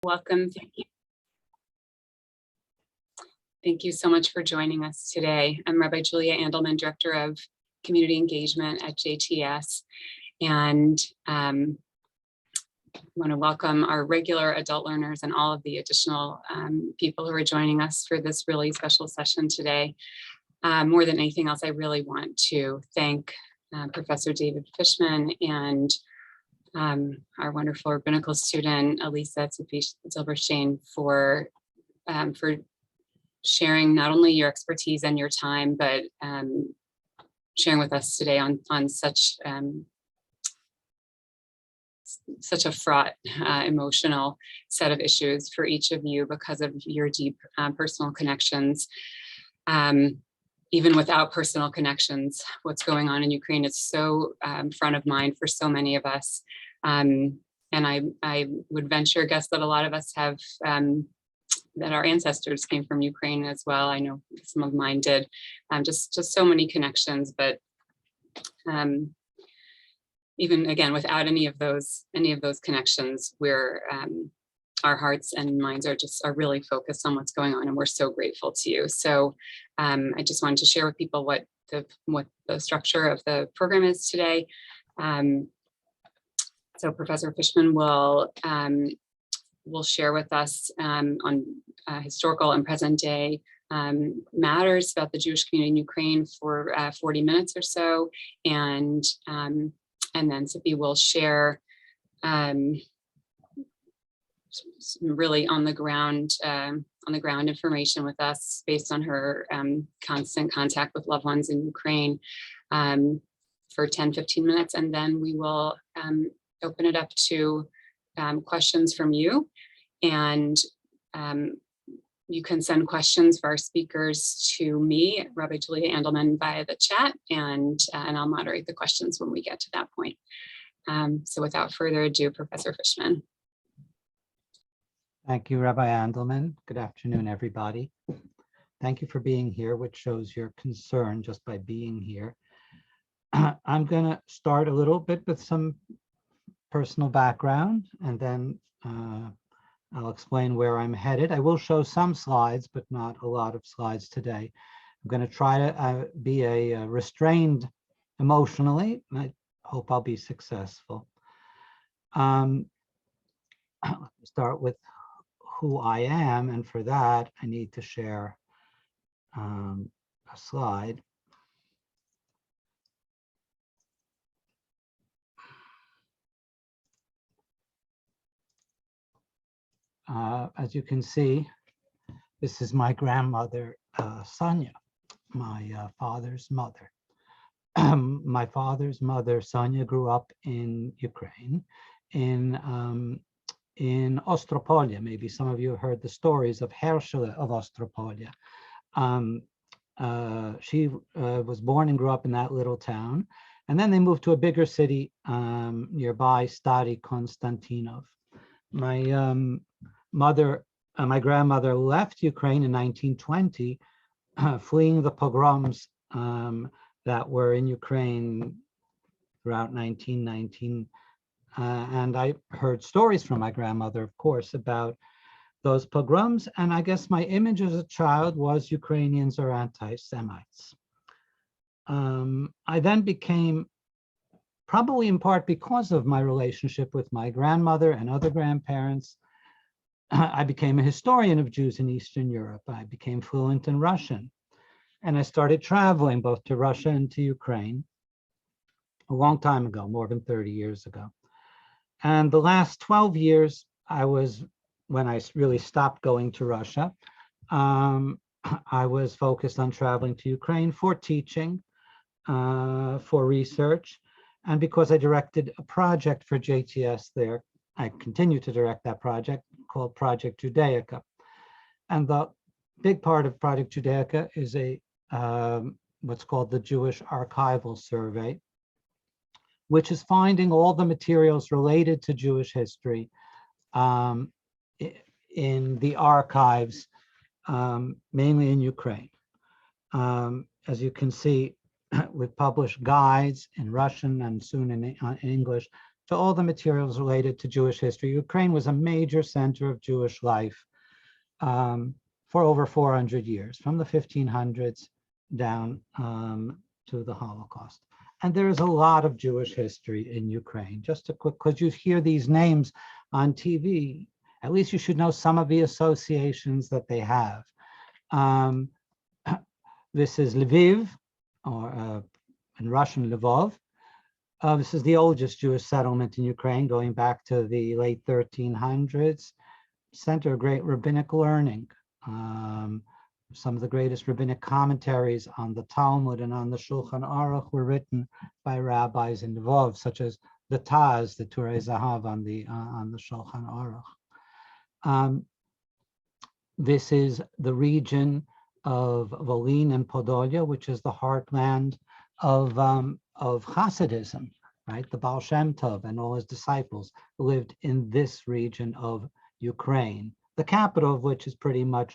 Welcome. Thank you so much for joining us today. I'm Rabbi Julia Andelman, Director of Community Engagement at JTS, and I want to welcome our regular adult learners and all of the additional people who are joining us for this really special session today. More than anything else, I really want to thank Professor David Fishman and our wonderful rabbinical student, Alisa Tzipi Zilbershtein, for sharing not only your expertise and your time, but sharing with us today on such a fraught, emotional set of issues for each of you because of your deep personal connections. Even without personal connections, what's going on in Ukraine is so front of mind for so many of us. And I would venture a guess that a lot of us have, that our ancestors came from Ukraine as well. I know some of mine did. Just so many connections, but even again, without any of those connections, we're our hearts and minds are really focused on what's going on, and we're so grateful to you. So I just wanted to share with people what the structure of the program is today. So Professor Fishman will share with us on historical and present day matters about the Jewish community in Ukraine for 40 minutes or so, and then Tzipi will share really on the ground information with us based on her constant contact with loved ones in Ukraine for 10-15 minutes, and then we will open it up to questions from you, and you can send questions for our speakers to me, Rabbi Julia Andelman, via the chat, and I'll moderate the questions when we get to that point. So without further ado, Professor Fishman. Thank you, Rabbi Andelman. Good afternoon, everybody. Thank you for being here, which shows your concern just by being here. I'm going to start a little bit with some personal background, and then I'll explain where I'm headed. I will show some slides, but not a lot of slides today. I'm going to try to be restrained emotionally, and I hope I'll be successful. Let me start with who I am, and for that I need to share a slide. As you can see, this is my grandmother, Sonia, my father's mother. My father's mother, Sonia, grew up in Ukraine, in Ostropolia. Maybe some of you have heard the stories of Herschel of Ostropolia. She was born and grew up in that little town, and then they moved to a bigger city nearby, Stary Konstantinov. My grandmother left Ukraine in 1920, fleeing the pogroms that were in Ukraine throughout 1919. And I heard stories from my grandmother, of course, about those pogroms. And I guess my image as a child was Ukrainians are anti-Semites. I then became, probably in part because of my relationship with my grandmother and other grandparents, I became a historian of Jews in Eastern Europe. I became fluent in Russian, and I started traveling both to Russia and to Ukraine a long time ago, more than 30 years ago. And the last 12 years, when I really stopped going to Russia, I was focused on traveling to Ukraine for teaching, for research, and because I directed a project for JTS there, I continue to direct that project called Project Judaica. And the big part of Project Judaica is what's called the Jewish Archival Survey, which is finding all the materials related to Jewish history in the archives, mainly in Ukraine. As you can see, we've published guides in Russian and soon in English to all the materials related to Jewish history. Ukraine was a major center of Jewish life for over 400 years, from the 1500s down to the Holocaust. And there is a lot of Jewish history in Ukraine. Just a quick, because you hear these names on TV, at least you should know some of the associations that they have. This is Lviv, or in Russian, Lvov. This is the oldest Jewish settlement in Ukraine, going back to the late 1300s. Center of great rabbinical learning. Some of the greatest rabbinic commentaries on the Talmud and on the Shulchan Aruch were written by rabbis in Lvov, such as the Taz, the Turei Zahav on the Shulchan Aruch. This is the region of Volyn and Podolia, which is the heartland of Hasidism, right? The Baal Shem Tov and all his disciples lived in this region of Ukraine, the capital of which is pretty much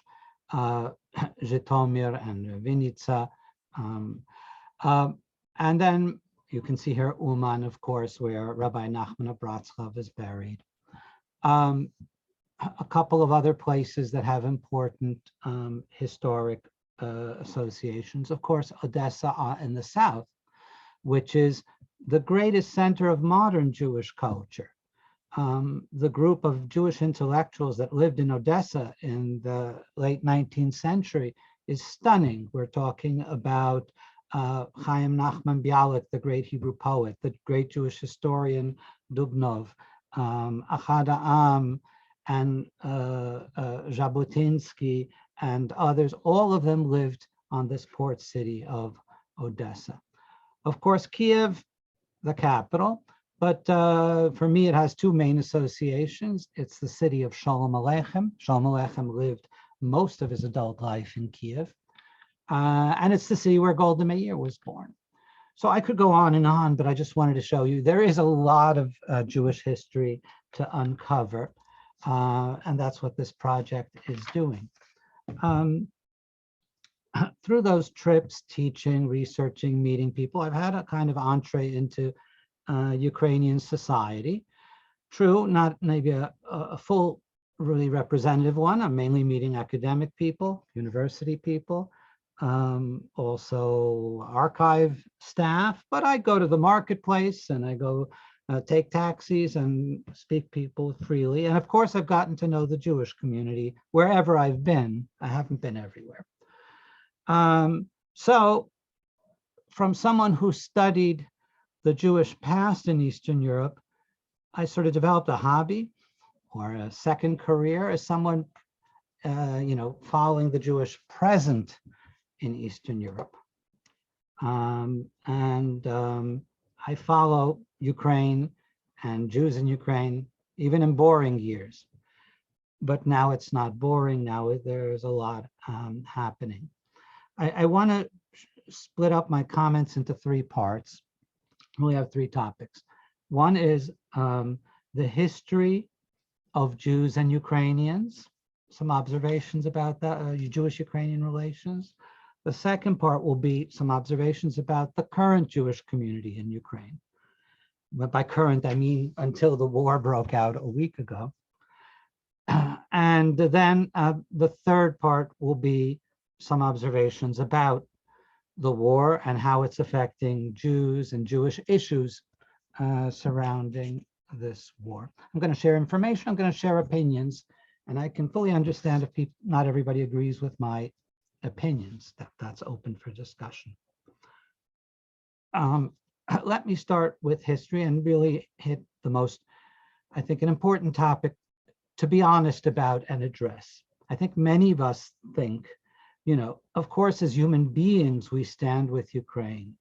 Zhytomyr and Vinnytsia. And then you can see here Uman, of course, where Rabbi Nachman of Bratslav is buried. A couple of other places that have important historic associations. Of course, Odessa in the south, which is the greatest center of modern Jewish culture. The group of Jewish intellectuals that lived in Odessa in the late 19th century is stunning. We're talking about Chaim Nachman Bialik, the great Hebrew poet, the great Jewish historian Dubnov, Achad Ha'am, and Jabotinsky, and others. All of them lived on this port city of Odessa. Of course, Kiev, the capital. But for me, it has two main associations. It's the city of Sholem Aleichem. Sholem Aleichem lived most of his adult life in Kiev. And it's the city where Golda Meir was born. So I could go on, but I just wanted to show you there is a lot of Jewish history to uncover. And that's what this project is doing. Through those trips, teaching, researching, meeting people, I've had a kind of entree into Ukrainian society. True, not maybe a full, really representative one. I'm mainly meeting academic people, university people, also archive staff, but I go to the marketplace and I go take taxis and speak people freely. And of course, I've gotten to know the Jewish community wherever I've been. I haven't been everywhere. So from someone who studied the Jewish past in Eastern Europe, I sort of developed a hobby or a second career as someone, following the Jewish present in Eastern Europe. I follow Ukraine and Jews in Ukraine, even in boring years. But now it's not boring. Now there's a lot happening. I want to split up my comments into three parts. We have three topics. One is the history of Jews and Ukrainians, some observations about that, Jewish-Ukrainian relations. The second part will be some observations about the current Jewish community in Ukraine. But by current, I mean until the war broke out a week ago. And then the third part will be some observations about the war and how it's affecting Jews and Jewish issues surrounding this war. I'm going to share information, I'm going to share opinions, and I can fully understand if not everybody agrees with my opinions. That's open for discussion. Let me start with history and really hit the most, I think, an important topic to be honest about and address. I think many of us think, of course, as human beings, we stand with Ukraine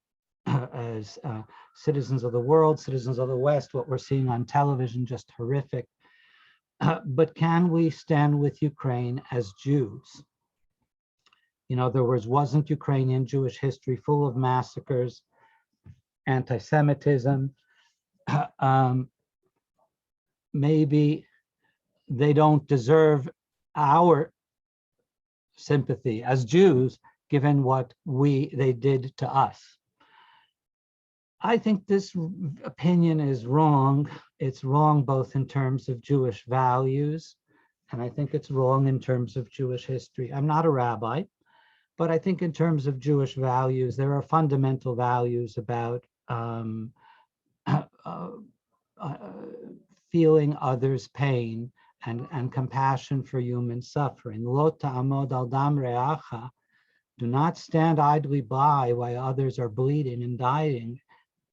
as citizens of the world, citizens of the West. What we're seeing on television, just horrific. But can we stand with Ukraine as Jews? In other words, wasn't Ukrainian Jewish history full of massacres, anti-Semitism? Maybe they don't deserve our sympathy as Jews, given what they did to us. I think this opinion is wrong. It's wrong both in terms of Jewish values, and I think it's wrong in terms of Jewish history. I'm not a rabbi, but I think in terms of Jewish values, there are fundamental values about feeling others' pain and compassion for human suffering. Lo ta'amod al dam re'acha, do not stand idly by while others are bleeding and dying.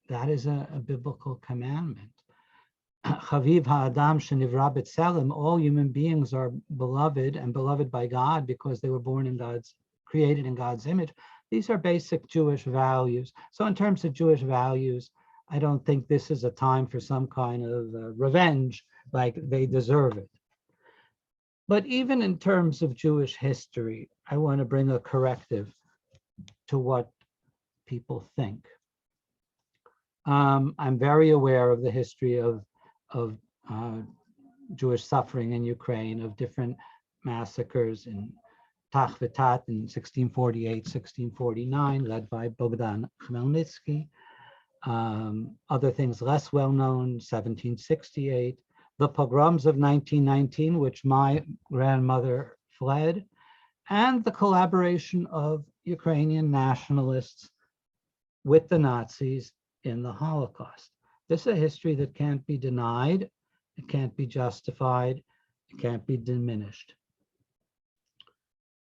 That is a biblical commandment. Chaviv ha'adam shenivra b'tselem, all human beings are beloved and beloved by God because they were born in God's, created in God's image. These are basic Jewish values. So in terms of Jewish values, I don't think this is a time for some kind of revenge, like they deserve it. But even in terms of Jewish history, I want to bring a corrective to what people think. I'm very aware of the history of Jewish suffering in Ukraine, of different massacres in Tachvetat in 1648, 1649, led by Bogdan Khmelnytsky. Other things less well known, 1768, the pogroms of 1919, which my grandmother fled, and the collaboration of Ukrainian nationalists with the Nazis in the Holocaust. This is a history that can't be denied, it can't be justified, it can't be diminished.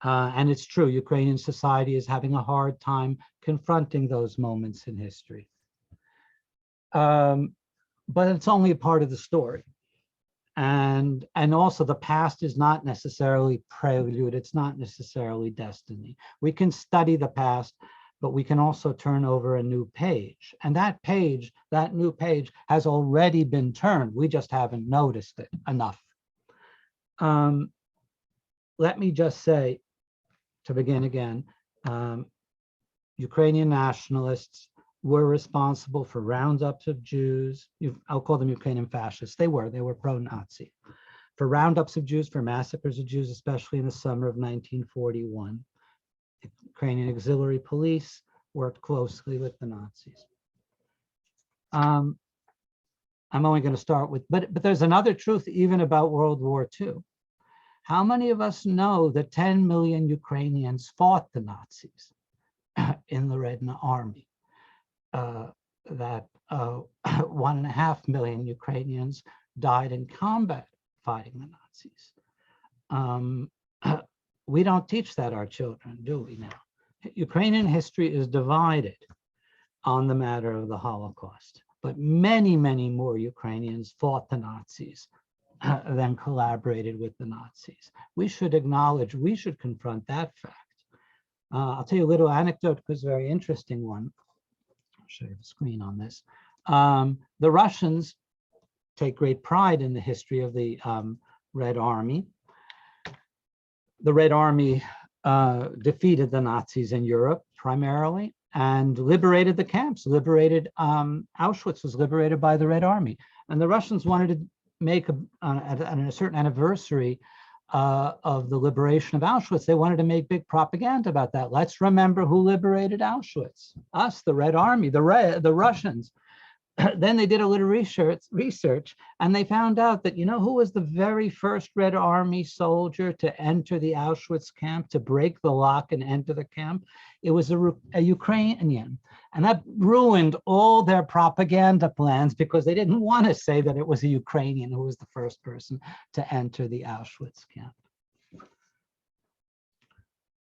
And it's true, Ukrainian society is having a hard time confronting those moments in history. But it's only a part of the story. And also the past is not necessarily prelude, it's not necessarily destiny. We can study the past, but we can also turn over a new page. And that page, that new page has already been turned. We just haven't noticed it enough. Let me just say, to begin again, Ukrainian nationalists were responsible for roundups of Jews. I'll call them Ukrainian fascists. They were pro-Nazi. For roundups of Jews, for massacres of Jews, especially in the summer of 1941. The Ukrainian auxiliary police worked closely with the Nazis. I'm only going to start with, but there's another truth even about World War II. How many of us know that 10 million Ukrainians fought the Nazis in the Red Army? That 1.5 million Ukrainians died in combat fighting the Nazis. We don't teach that our children, do we now? Ukrainian history is divided on the matter of the Holocaust, but many, many more Ukrainians fought the Nazis than collaborated with the Nazis. We should acknowledge, we should confront that fact. I'll tell you a little anecdote because it's a very interesting one. I'll show you the screen on this. The Russians take great pride in the history of the Red Army. The Red Army defeated the Nazis in Europe primarily and liberated the camps, Auschwitz was liberated by the Red Army. And the Russians wanted to make, at a certain anniversary of the liberation of Auschwitz, they wanted to make big propaganda about that. Let's remember who liberated Auschwitz, us, the Red Army, the Russians. Then they did a little research, and they found out that, you know, who was the very first Red Army soldier to enter the Auschwitz camp, to break the lock and enter the camp? It was a Ukrainian. And that ruined all their propaganda plans because they didn't want to say that it was a Ukrainian who was the first person to enter the Auschwitz camp.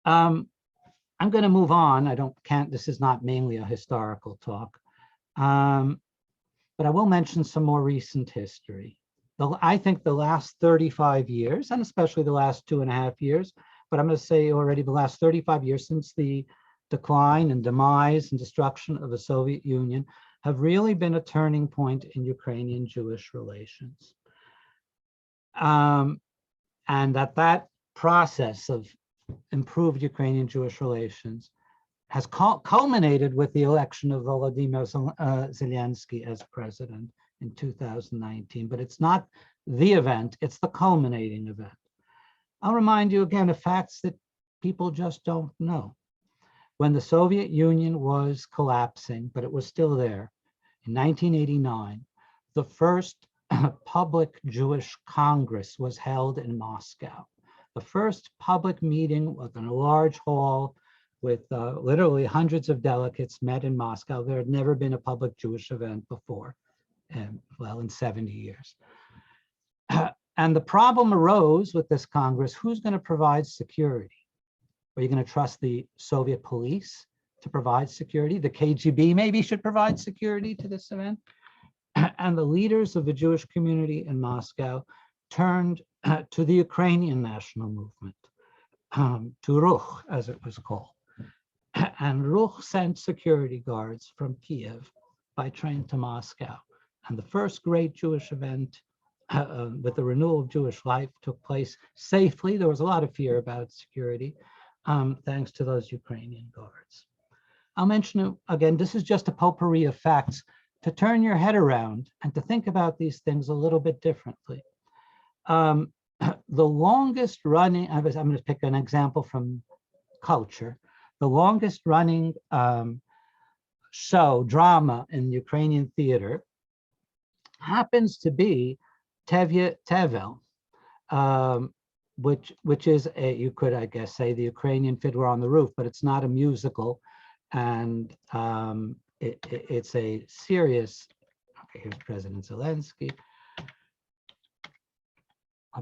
I'm going to move on. This is not mainly a historical talk. But I will mention some more recent history. I think the last 35 years, and especially the last 2.5 years, but I'm going to say already the last 35 years since the decline and demise and destruction of the Soviet Union, have really been a turning point in Ukrainian Jewish relations. And that process of improved Ukrainian Jewish relations has culminated with the election of Volodymyr Zelensky as president in 2019, but it's not the event, it's the culminating event. I'll remind you again of facts that people just don't know. When the Soviet Union was collapsing, but it was still there, in 1989, the first public Jewish Congress was held in Moscow. The first public meeting was in a large hall with literally hundreds of delegates met in Moscow. There had never been a public Jewish event before, well, in 70 years. And the problem arose with this Congress: who's going to provide security? Are you going to trust the Soviet police to provide security? The KGB maybe should provide security to this event? And the leaders of the Jewish community in Moscow turned to the Ukrainian national movement, to Ruch, as it was called. And Ruch sent security guards from Kiev by train to Moscow. And the first great Jewish event with the renewal of Jewish life took place safely. There was a lot of fear about security, thanks to those Ukrainian guards. I'll mention it again, this is just a potpourri of facts to turn your head around and to think about these things a little bit differently. The longest running, I'm going to pick an example from culture. The longest running drama in Ukrainian theater happens to be Tevye Tevel, which is you could, I guess, say the Ukrainian Fiddler on the Roof, but it's not a musical, and it's a serious. Okay, here's President Zelensky.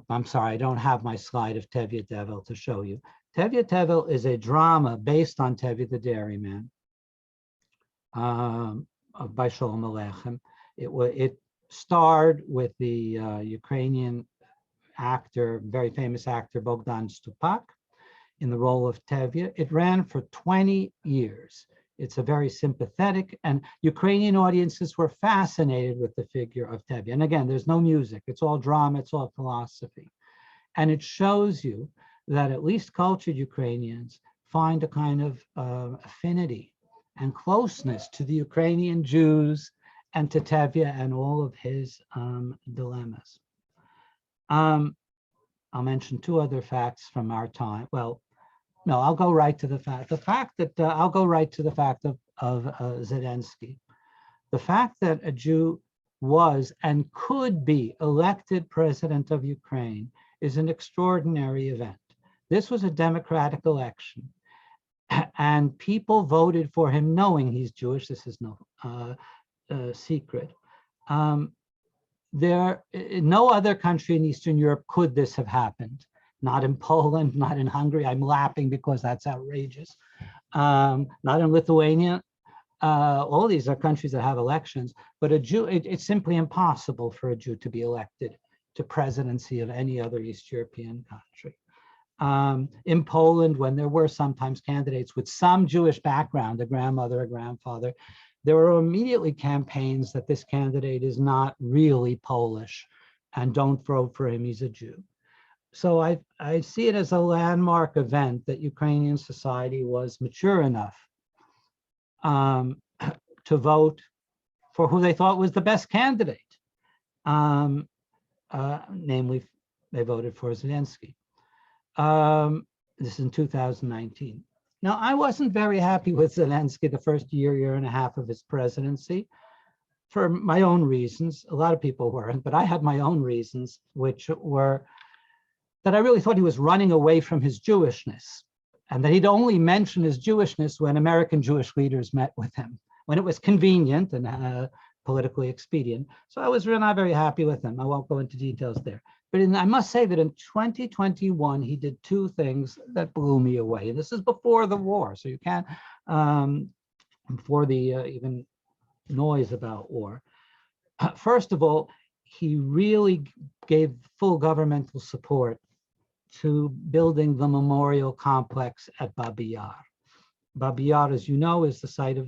I'm sorry, I don't have my slide of Tevye Tevel to show you. Tevye Tevel is a drama based on Tevye the Dairyman by Sholem Aleichem. It starred with the Ukrainian actor, very famous actor, Bogdan Stupak, in the role of Tevye. It ran for 20 years. It's a very sympathetic, and Ukrainian audiences were fascinated with the figure of Tevye. And again, there's no music, it's all drama, it's all philosophy. And it shows you that at least cultured Ukrainians find a kind of affinity and closeness to the Ukrainian Jews and to Tevye and all of his dilemmas. I'll mention two other facts from our time. Well, no, I'll go right to the fact. I'll go right to the fact of Zelensky. The fact that a Jew was and could be elected president of Ukraine is an extraordinary event. This was a democratic election, and people voted for him knowing he's Jewish. This is no secret. No other country in Eastern Europe could this have happened. Not in Poland, not in Hungary. I'm laughing because that's outrageous. Not in Lithuania. All these are countries that have elections, but a Jew, it's simply impossible for a Jew to be elected to presidency of any other East European country. In Poland, when there were sometimes candidates with some Jewish background, a grandmother, a grandfather, there were immediately campaigns that this candidate is not really Polish and don't vote for him, he's a Jew. So I see it as a landmark event that Ukrainian society was mature enough to vote for who they thought was the best candidate. Namely, they voted for Zelensky. This is in 2019. Now, I wasn't very happy with Zelensky the first year and a half of his presidency for my own reasons. A lot of people weren't, but I had my own reasons, which were that I really thought he was running away from his Jewishness, and that he'd only mention his Jewishness when American Jewish leaders met with him, when it was convenient and politically expedient. So I was really not very happy with him. I won't go into details there. But I must say that in 2021, he did two things that blew me away. And this is before the war, so you can't, before the even noise about war. First of all, he really gave full governmental support to building the memorial complex at Babi Yar. Babi Yar, as you know, is the site of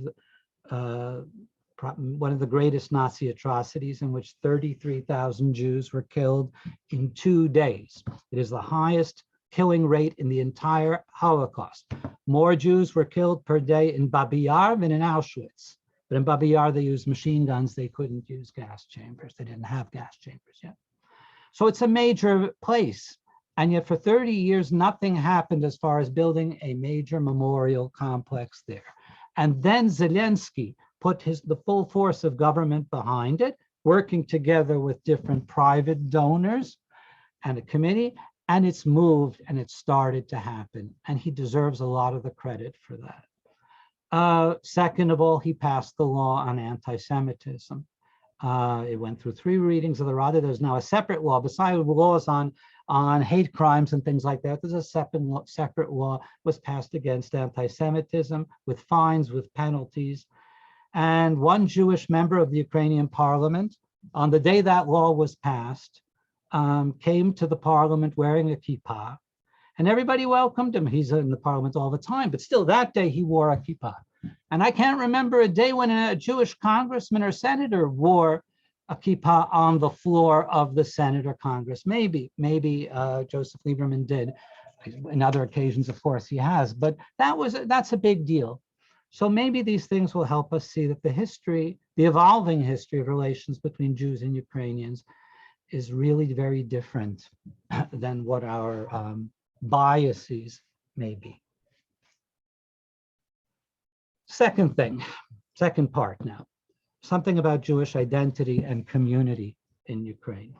one of the greatest Nazi atrocities, in which 33,000 Jews were killed in 2 days. It is the highest killing rate in the entire Holocaust. More Jews were killed per day in Babi Yar than in Auschwitz. But in Babi Yar, they used machine guns. They couldn't use gas chambers. They didn't have gas chambers yet. So it's a major place. And yet for 30 years, nothing happened as far as building a major memorial complex there. And then Zelensky put the full force of government behind it, working together with different private donors and a committee, and it's moved and it started to happen. And he deserves a lot of the credit for that. Second of all, he passed the law on anti-Semitism. It went through 3 readings of the Rada. There's now a separate law, besides laws on hate crimes and things like that. There's a separate law was passed against anti-Semitism with fines, with penalties. And one Jewish member of the Ukrainian parliament, on the day that law was passed, came to the parliament wearing a kippah, and everybody welcomed him. He's in the parliament all the time, but still that day he wore a kippah. And I can't remember a day when a Jewish congressman or senator wore a kippah on the floor of the Senate or Congress. Maybe Joseph Lieberman did. In other occasions, of course, he has, but that's a big deal. So maybe these things will help us see that the evolving history of relations between Jews and Ukrainians is really very different than what our biases may be. Second part now, something about Jewish identity and community in Ukraine.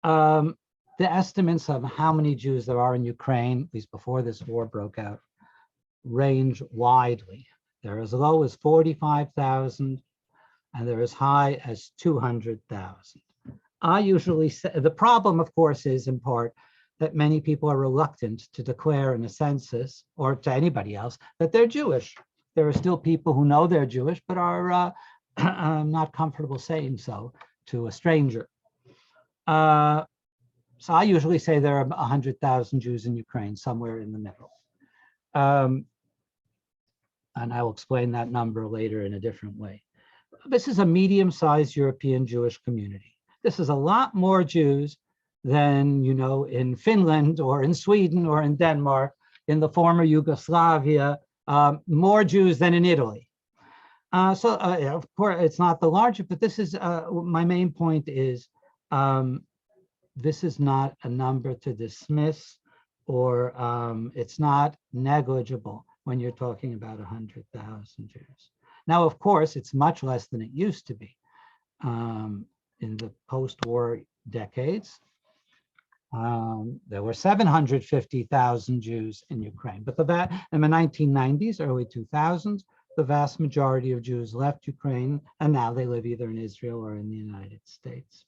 The estimates of how many Jews there are in Ukraine, at least before this war broke out, range widely. They're as low as 45,000 and they're as high as 200,000. I usually say, the problem, of course, is in part that many people are reluctant to declare in a census or to anybody else that they're Jewish. There are still people who know they're Jewish, but are not comfortable saying so to a stranger. So I usually say there are 100,000 Jews in Ukraine, somewhere in the middle. And I will explain that number later in a different way. This is a medium-sized European Jewish community. This is a lot more Jews than, you know, in Finland or in Sweden or in Denmark, in the former Yugoslavia, more Jews than in Italy. Of course, it's not the largest, but this is, my main point is, this is not a number to dismiss, or it's not negligible when you're talking about 100,000 Jews. Now, of course, it's much less than it used to be in the post-war decades. There were 750,000 Jews in Ukraine, but in the 1990s, early 2000s, the vast majority of Jews left Ukraine, and now they live either in Israel or in the United States.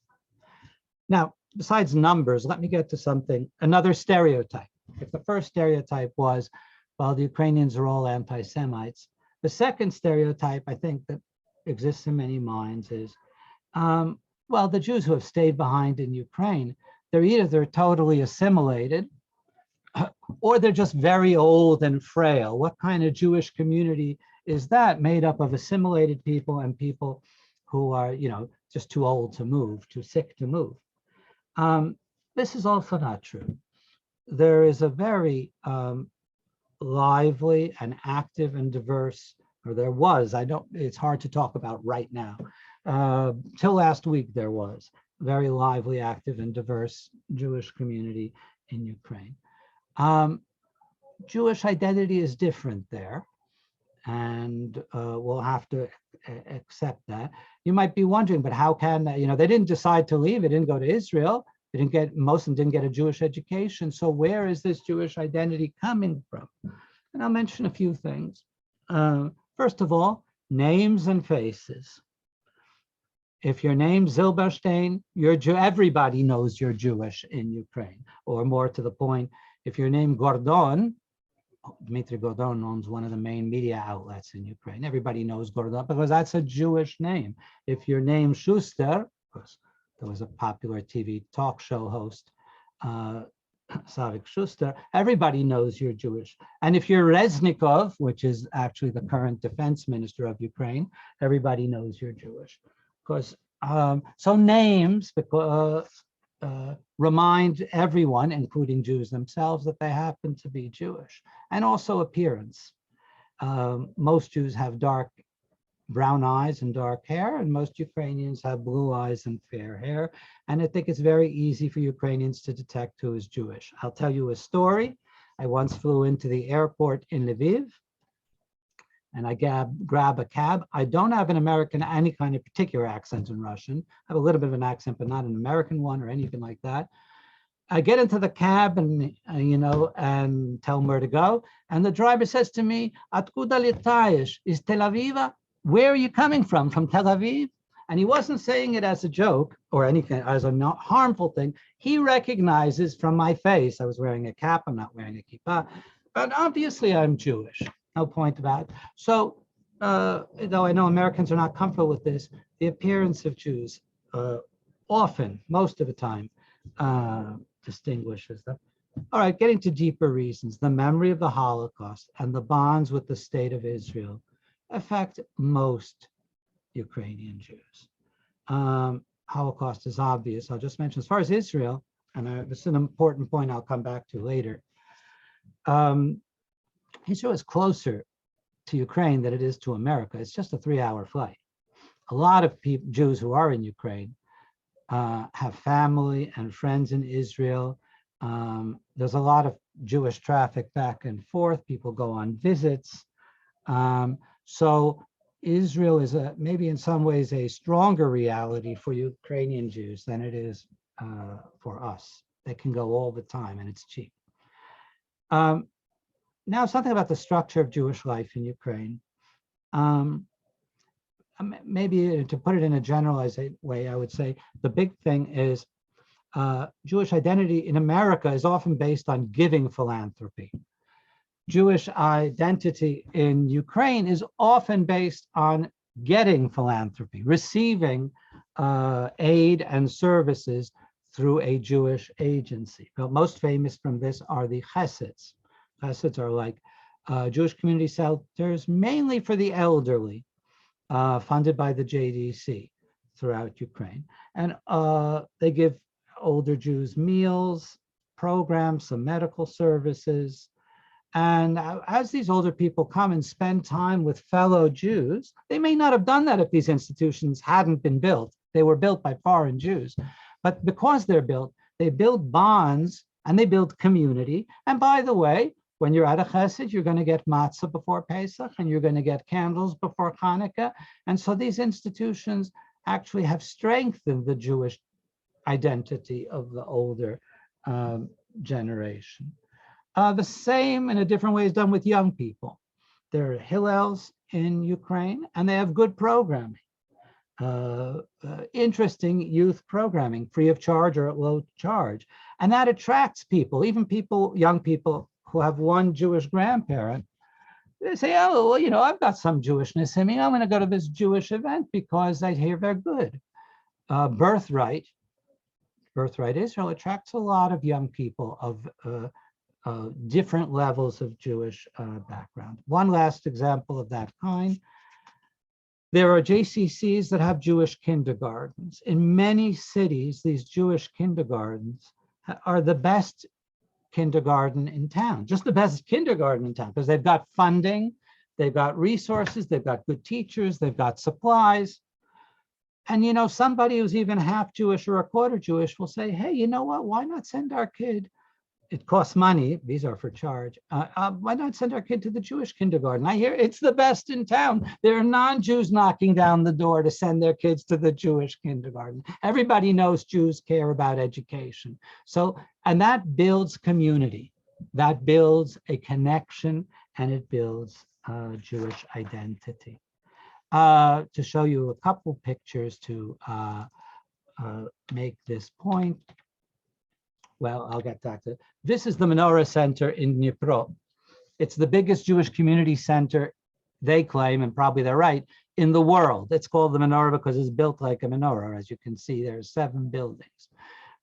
Now, besides numbers, let me get to another stereotype. If the first stereotype was, well, the Ukrainians are all anti-Semites, the second stereotype, I think, that exists in many minds is, well, the Jews who have stayed behind in Ukraine, they're totally assimilated, or they're just very old and frail. What kind of Jewish community is that, made up of assimilated people and people who are, you know, just too old to move, too sick to move? This is also not true. There is a very lively and active and diverse, or there was, it's hard to talk about right now. Till last week, there was a very lively, active, and diverse Jewish community in Ukraine. Jewish identity is different there, and we'll have to accept that. You might be wondering, but how can, you know, they didn't decide to leave, they didn't go to Israel, most of them didn't get a Jewish education, so where is this Jewish identity coming from? And I'll mention a few things. First of all, names and faces. If your name's Zilberstein, everybody knows you're Jewish in Ukraine. Or more to the point, if your name Gordon, Dmitry Gordon owns one of the main media outlets in Ukraine. Everybody knows Gordon because that's a Jewish name. If your name's Schuster, because there was a popular TV talk show host, Savik Schuster, everybody knows you're Jewish. And if you're Reznikov, which is actually the current defense minister of Ukraine, everybody knows you're Jewish. Because so names remind everyone, including Jews themselves, that they happen to be Jewish. And also appearance. Most Jews have dark brown eyes and dark hair, and most Ukrainians have blue eyes and fair hair. And I think it's very easy for Ukrainians to detect who is Jewish. I'll tell you a story. I once flew into the airport in Lviv, and I grab a cab. I don't have an American, any kind of particular accent in Russian. I have a little bit of an accent, but not an American one or anything like that. I get into the cab and, and tell them where to go. And the driver says to me, "Откуда летаешь? Is Tel Aviv? Where are you coming from Tel Aviv?" And he wasn't saying it as a joke or anything, as a not harmful thing. He recognizes from my face, I was wearing a cap, I'm not wearing a kippah, but obviously I'm Jewish, no point about it. So, though I know Americans are not comfortable with this, the appearance of Jews often, most of the time, distinguishes them. All right, getting to deeper reasons, the memory of the Holocaust and the bonds with the state of Israel affect most Ukrainian Jews. Holocaust is obvious. I'll just mention, as far as Israel, and this is an important point I'll come back to later, Israel is closer to Ukraine than it is to America. It's just a 3-hour flight. A lot of Jews who are in Ukraine have family and friends in Israel. There's a lot of Jewish traffic back and forth. People go on visits. So Israel is maybe in some ways a stronger reality for Ukrainian Jews than it is for us. They can go all the time and it's cheap. Now something about the structure of Jewish life in Ukraine. Maybe to put it in a generalized way, I would say the big thing is Jewish identity in America is often based on giving philanthropy. Jewish identity in Ukraine is often based on getting philanthropy, receiving aid and services through a Jewish agency. But most famous from this are the Hasids. Hasids are like Jewish community centers, mainly for the elderly, funded by the JDC throughout Ukraine. And they give older Jews meals, programs, some medical services. And as these older people come and spend time with fellow Jews, they may not have done that if these institutions hadn't been built. They were built by foreign Jews. But because they're built, they build bonds and they build community. And by the way, when you're at a chesed, you're going to get matzah before Pesach and you're going to get candles before Hanukkah. And so these institutions actually have strengthened the Jewish identity of the older generation. The same in a different way is done with young people. There are Hillels in Ukraine, and they have good programming, interesting youth programming, free of charge or at low charge. And that attracts people, even people, young people who have one Jewish grandparent. They say, oh, well, I've got some Jewishness in me. I'm going to go to this Jewish event because I hear they're good. Birthright Israel attracts a lot of young people of different levels of Jewish background. One last example of that kind. There are JCCs that have Jewish kindergartens. In many cities, these Jewish kindergartens are the best kindergarten in town, just the best kindergarten in town, because they've got funding, they've got resources, they've got good teachers, they've got supplies. And somebody who's even half Jewish or a quarter Jewish will say, hey, you know what, why not send our kid? It costs money, these are for charge. Why not send our kid to the Jewish kindergarten? I hear it's the best in town. There are non-Jews knocking down the door to send their kids to the Jewish kindergarten. Everybody knows Jews care about education. So, and that builds community. That builds a connection and it builds Jewish identity. To show you a couple pictures to make this point. Well, I'll get back to it. This is the Menorah Center in Dnipro. It's the biggest Jewish community center, they claim, and probably they're right, in the world. It's called the Menorah because it's built like a menorah. As you can see, there's 7 buildings.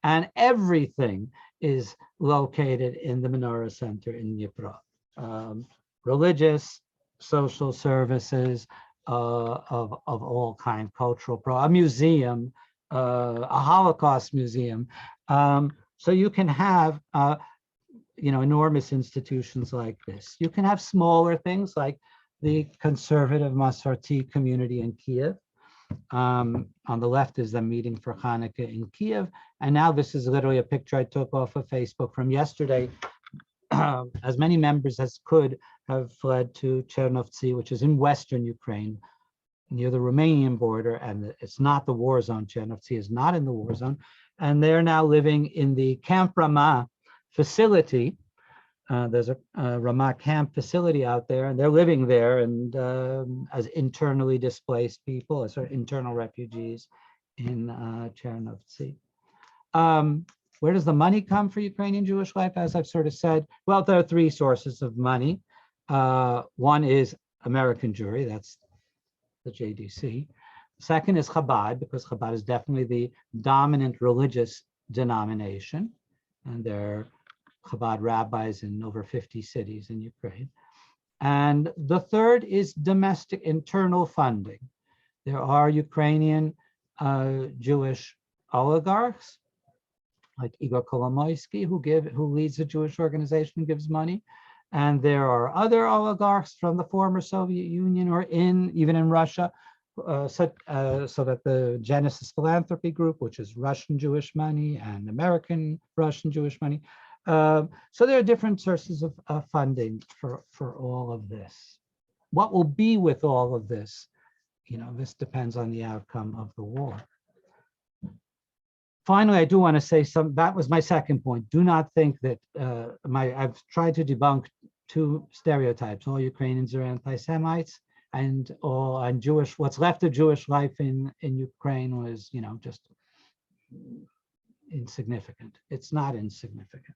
And everything is located in the Menorah Center in Dnipro. Religious, social services of all kinds, cultural, a museum, a Holocaust museum. So you can have, enormous institutions like this. You can have smaller things like the conservative Masorti community in Kiev. On the left is the meeting for Hanukkah in Kiev. And now this is literally a picture I took off of Facebook from yesterday. as many members as could have fled to Chernovtsi, which is in western Ukraine, near the Romanian border, and it's not the war zone. Chernovtsi is not in the war zone, and they're now living in the Camp Ramah facility. There's a Ramah camp facility out there, and they're living there and as internally displaced people, as internal refugees in Chernovtsi. Where does the money come for Ukrainian Jewish life? As I've sort of said, well, there are three sources of money. One is American Jewry, that's the JDC. Second is Chabad, because Chabad is definitely the dominant religious denomination, and there are Chabad rabbis in over 50 cities in Ukraine. And the third is domestic internal funding. There are Ukrainian Jewish oligarchs, like Igor Kolomoisky, who leads a Jewish organization and gives money. And there are other oligarchs from the former Soviet Union or even in Russia, so that the Genesis Philanthropy Group, which is Russian Jewish money, and American Russian Jewish money. So there are different sources of funding for all of this. What will be with all of this? This depends on the outcome of the war. Finally, I do want to say that was my second point. Do not think that I've tried to debunk two stereotypes. All Ukrainians are anti-Semites, and Jewish, what's left of Jewish life in Ukraine was, just insignificant. It's not insignificant.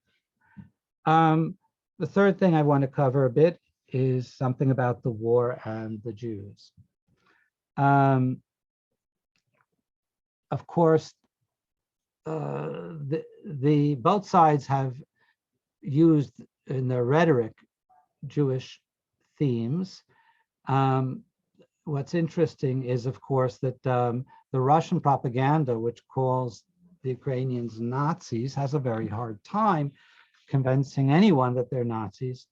The third thing I want to cover a bit is something about the war and the Jews. Of course, both sides have used in their rhetoric Jewish themes. What's interesting is, of course, that the Russian propaganda, which calls the Ukrainians Nazis, has a very hard time convincing anyone that they're Nazis,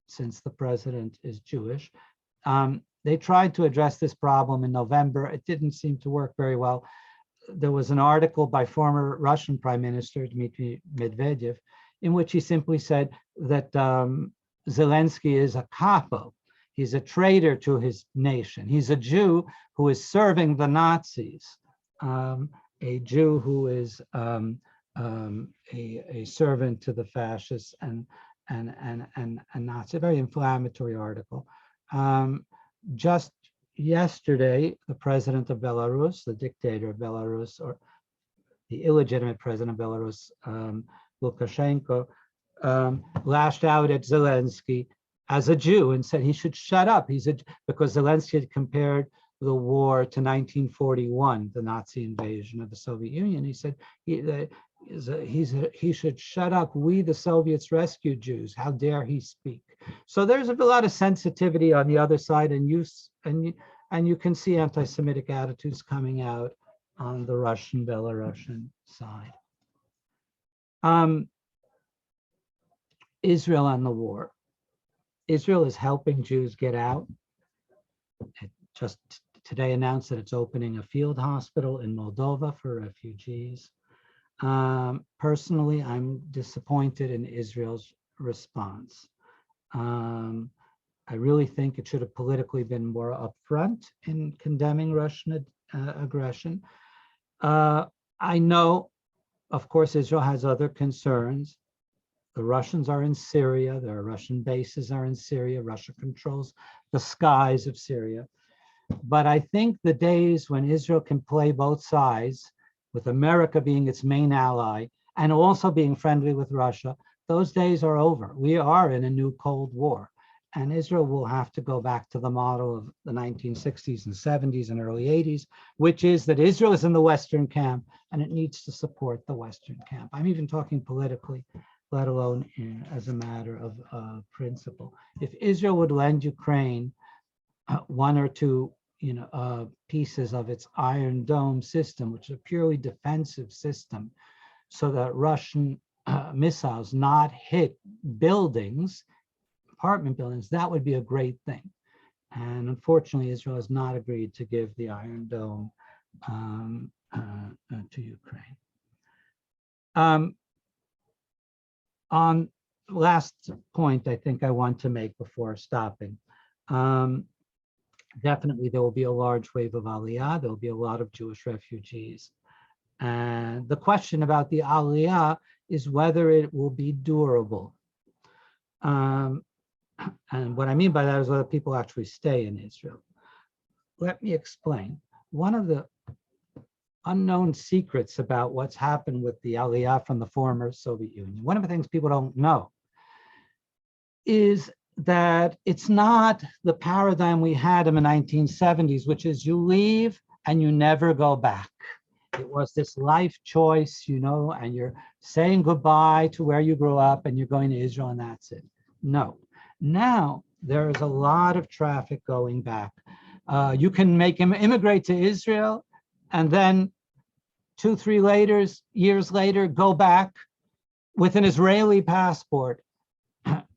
since the president is Jewish. They tried to address this problem in November. It didn't seem to work very well. There was an article by former Russian Prime Minister Dmitry Medvedev, in which he simply said that Zelensky is a capo. He's a traitor to his nation. He's a Jew who is serving the Nazis, a Jew who is a servant to the fascists and Nazi. A very inflammatory article. Just yesterday, the president of Belarus, the dictator of Belarus, or the illegitimate president of Belarus, Lukashenko, lashed out at Zelensky as a Jew and said he should shut up. Because Zelensky had compared the war to 1941, the Nazi invasion of the Soviet Union. He said he should shut up. We, the Soviets, rescued Jews. How dare he speak? So there's a lot of sensitivity on the other side, and you can see anti-Semitic attitudes coming out on the Russian, Belarusian side. Israel and the war. Israel is helping Jews get out. It just today announced that it's opening a field hospital in Moldova for refugees. Personally, I'm disappointed in Israel's response. I really think it should have politically been more upfront in condemning Russian aggression. I know, of course, Israel has other concerns. The Russians are in Syria. Their Russian bases are in Syria. Russia controls the skies of Syria. But I think the days when Israel can play both sides, with America being its main ally and also being friendly with Russia, those days are over. We are in a new Cold War, and Israel will have to go back to the model of the 1960s and 70s and early 80s, which is that Israel is in the Western camp and it needs to support the Western camp. I'm even talking politically, let alone as a matter of principle. If Israel would lend Ukraine one or two pieces of its Iron Dome system, which is a purely defensive system, so that Russian missiles not hit buildings, apartment buildings, that would be a great thing. And unfortunately, Israel has not agreed to give the Iron Dome to Ukraine. On last point I think I want to make before stopping. Definitely there will be a large wave of Aliyah. There will be a lot of Jewish refugees. And the question about the Aliyah is whether it will be durable. And what I mean by that is whether people actually stay in Israel. Let me explain. One of the unknown secrets about what's happened with the Aliyah from the former Soviet Union, one of the things people don't know is that it's not the paradigm we had in the 1970s, which is you leave and you never go back. It was this life choice, you know, and you're saying goodbye to where you grew up and you're going to Israel and that's it. No. Now there is a lot of traffic going back. You can make him immigrate to Israel and then 2-3 years later, go back with an Israeli passport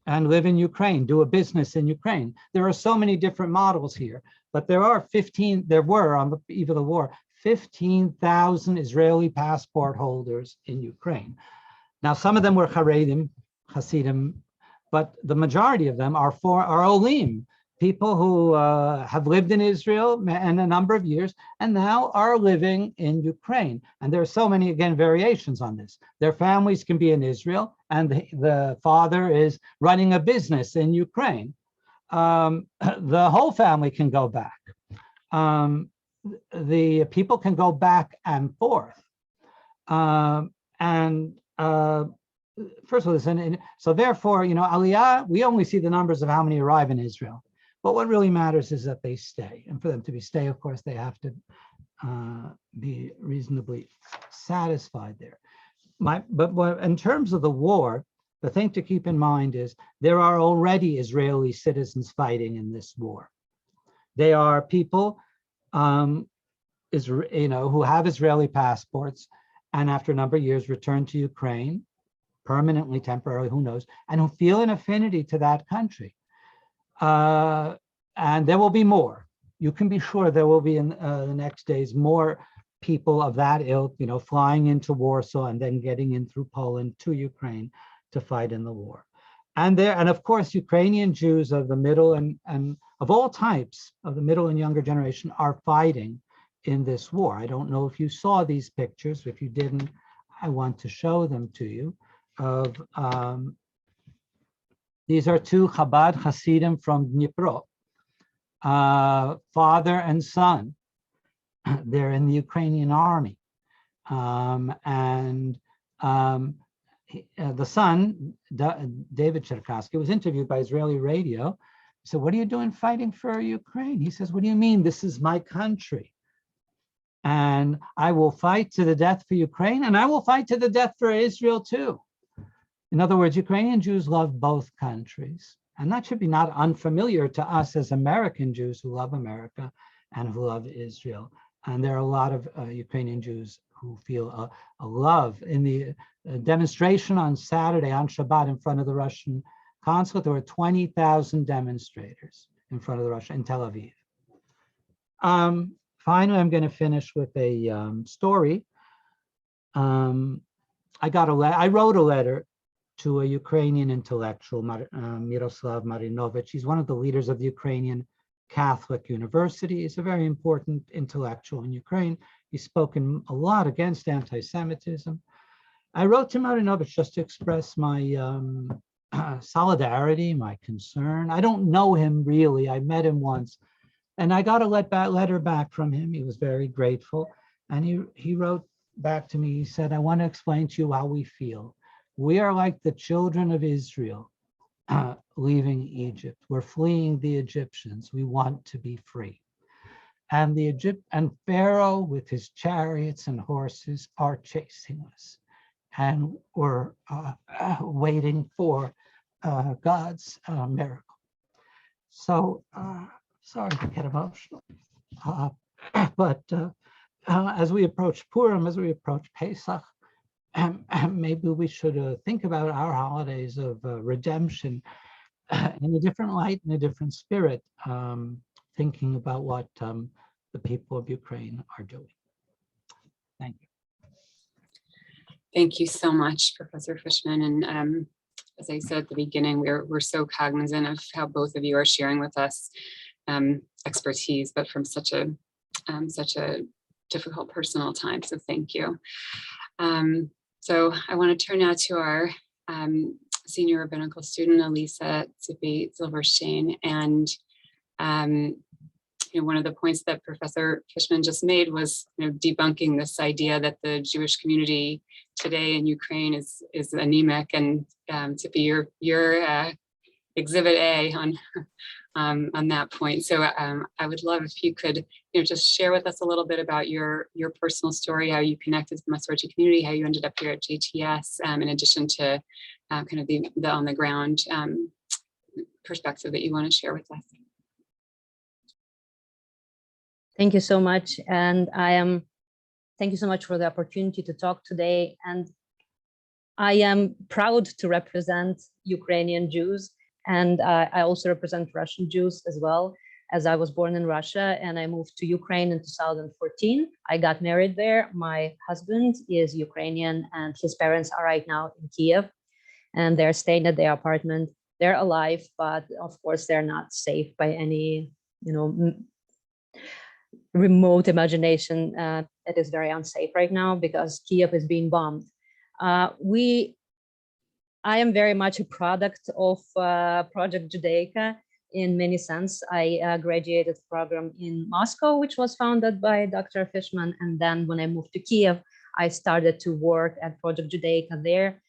and live in Ukraine, do a business in Ukraine. There are so many different models here, but there were on the eve of the war, 15,000 Israeli passport holders in Ukraine. Now, some of them were Hasidim, but the majority of them are Olim, people who have lived in Israel in a number of years and now are living in Ukraine. And there are so many, again, variations on this. Their families can be in Israel and the father is running a business in Ukraine. The whole family can go back. The people can go back and forth. First of all, so therefore, you know, Aliyah, we only see the numbers of how many arrive in Israel. But what really matters is that they stay. And for them to stay, of course, they have to be reasonably satisfied there. But in terms of the war, the thing to keep in mind is there are already Israeli citizens fighting in this war. They are people who have Israeli passports and after a number of years return to Ukraine, permanently, temporarily, who knows, and who feel an affinity to that country. And there will be more. You can be sure there will be in the next days more people of that ilk, you know, flying into Warsaw and then getting in through Poland to Ukraine to fight in the war. And of course, Ukrainian Jews of the middle and of all types of the middle and younger generation are fighting in this war. I don't know if you saw these pictures. If you didn't, I want to show them to you. These are two Chabad Hasidim from Dnipro, father and son. They're in the Ukrainian army. The son, David Cherkasky, was interviewed by Israeli radio. He said, "What are you doing fighting for Ukraine?" He says, "What do you mean? This is my country. And I will fight to the death for Ukraine, and I will fight to the death for Israel too." In other words, Ukrainian Jews love both countries. And that should be not unfamiliar to us as American Jews who love America and who love Israel. And there are a lot of Ukrainian Jews who feel a love. In the demonstration on Saturday, on Shabbat, in front of the Russian consulate, there were 20,000 demonstrators in front of the Russia in Tel Aviv. Finally, I'm going to finish with a story. I wrote a letter to a Ukrainian intellectual, Miroslav Marinovich. He's one of the leaders of the Ukrainian Catholic University. He's a very important intellectual in Ukraine. He's spoken a lot against anti-Semitism. I wrote to Marinovich just to express my solidarity, my concern. I don't know him really. I met him once. And I got a letter back from him. He was very grateful. And he wrote back to me. He said, "I want to explain to you how we feel. We are like the children of Israel leaving Egypt. We're fleeing the Egyptians. We want to be free. And Pharaoh with his chariots and horses are chasing us. And we're waiting for God's miracle." So, sorry to get emotional. But as we approach Purim, as we approach Pesach, maybe we should think about our holidays of redemption in a different light, in a different spirit, thinking about what the people of Ukraine are doing. Thank you. Thank you so much, Professor Fishman. And as I said at the beginning, we're so cognizant of how both of you are sharing with us expertise, but from such a difficult personal time. So thank you. So I want to turn now to our senior rabbinical student, Alisa Tzipi Zilbershtein. And one of the points that Professor Fishman just made was debunking this idea that the Jewish community today in Ukraine is anemic. And Tzipi, you're exhibit A on that point. So I would love if you could just share with us a little bit about your personal story, how you connected to the Masorti community, how you ended up here at JTS, in addition to kind of the on the ground perspective that you want to share with us. Thank you so much. And thank you so much for the opportunity to talk today. And I am proud to represent Ukrainian Jews. And I also represent Russian Jews as well, as I was born in Russia and I moved to Ukraine in 2014. I got married there. My husband is Ukrainian and his parents are right now in Kiev and they're staying at their apartment. They're alive, but of course they're not safe by any, remote imagination. It is very unsafe right now because Kiev is being bombed. I am very much a product of Project Judaica in many sense. I graduated program in Moscow, which was founded by Dr. Fishman. And then when I moved to Kiev, I started to work at Project Judaica there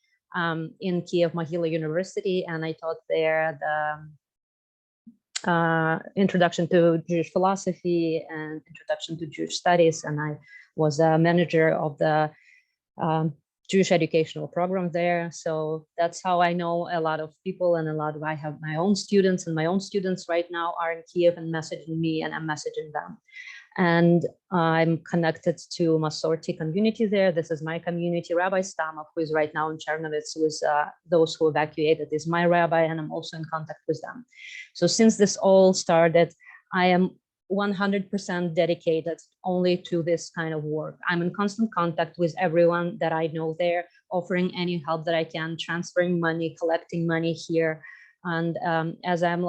in Kiev Mohila University. And I taught there the introduction to Jewish philosophy and introduction to Jewish studies. And I was a manager of the Jewish educational program there. So that's how I know a lot of people and I have my own students, and my own students right now are in Kiev and messaging me and I'm messaging them. And I'm connected to Masorti community there. This is my community. Rabbi Stamov, who is right now in Chernovitz, who is those who evacuated, is my rabbi, and I'm also in contact with them. So since this all started, I am 100% dedicated only to this kind of work. I'm in constant contact with everyone that I know there, offering any help that I can, transferring money, collecting money here. And as I'm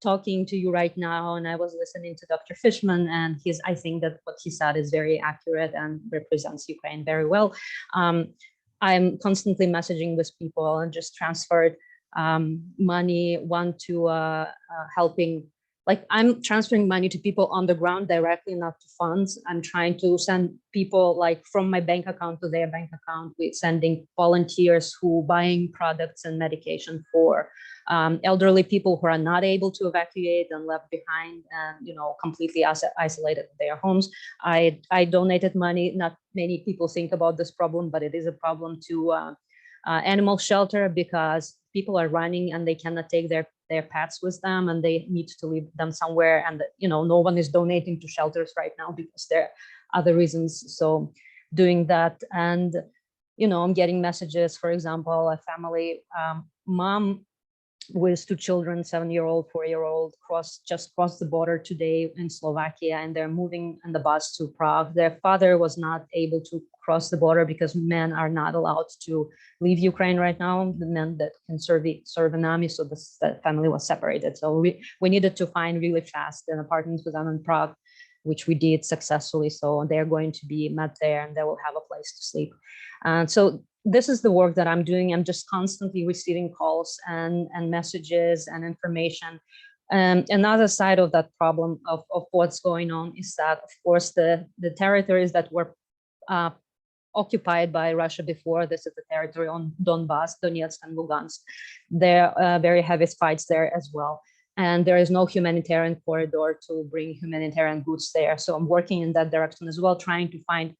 talking to you right now, and I was listening to Dr. Fishman, and I think that what he said is very accurate and represents Ukraine very well. I'm constantly messaging with people and just transferred money, one to helping. I'm transferring money to people on the ground directly, not to funds. I'm trying to send people from my bank account to their bank account. We're sending volunteers who buying products and medication for elderly people who are not able to evacuate and left behind and completely isolated in their homes. I donated money. Not many people think about this problem, but it is a problem to animal shelter because people are running and they cannot take their pets with them and they need to leave them somewhere. And, no one is donating to shelters right now because there are other reasons. So doing that. And, I'm getting messages, for example, a family mom with two children, 7-year-old, 4-year-old, just crossed the border today in Slovakia, and they're moving on the bus to Prague. Their father was not able to cross the border because men are not allowed to leave Ukraine right now, the men that can serve an army, so the family was separated. So we needed to find really fast an apartment for them in Prague, which we did successfully. So they're going to be met there and they will have a place to sleep. And so this is the work that I'm doing. I'm just constantly receiving calls and messages and information. Another side of that problem of what's going on is that, of course, the territories that were occupied by Russia before, this is the territory on Donbass, Donetsk and Lugansk. There are very heavy fights there as well. And there is no humanitarian corridor to bring humanitarian goods there. So I'm working in that direction as well, trying to find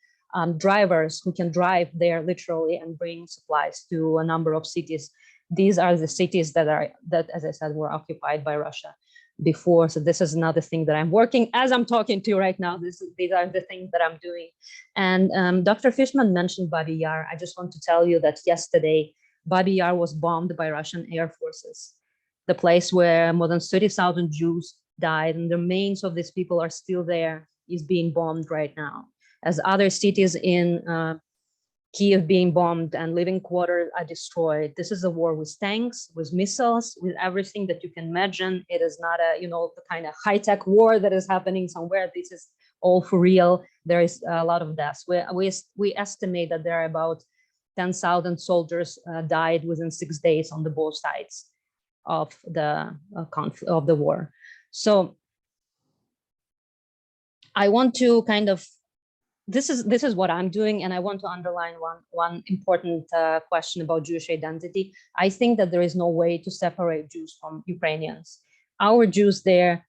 drivers who can drive there literally and bring supplies to a number of cities. These are the cities that, as I said, were occupied by Russia before. So this is another thing that I'm working as I'm talking to you right now. These are the things that I'm doing. And Dr. Fishman mentioned Babi Yar. I just want to tell you that yesterday, Babi Yar was bombed by Russian air forces, the place where more than 30,000 Jews died, and the remains of these people are still there, is being bombed right now. As other cities in Kiev being bombed and living quarters are destroyed. This is a war with tanks, with missiles, with everything that you can imagine. It is not a, the kind of high-tech war that is happening somewhere. This is all for real. There is a lot of deaths. We estimate that there are about 10,000 soldiers died within 6 days on the both sides of the conflict of the war. So I want to kind of, this is what I'm doing, and I want to underline one important question about Jewish identity. I think that there is no way to separate Jews from Ukrainians. Our Jews there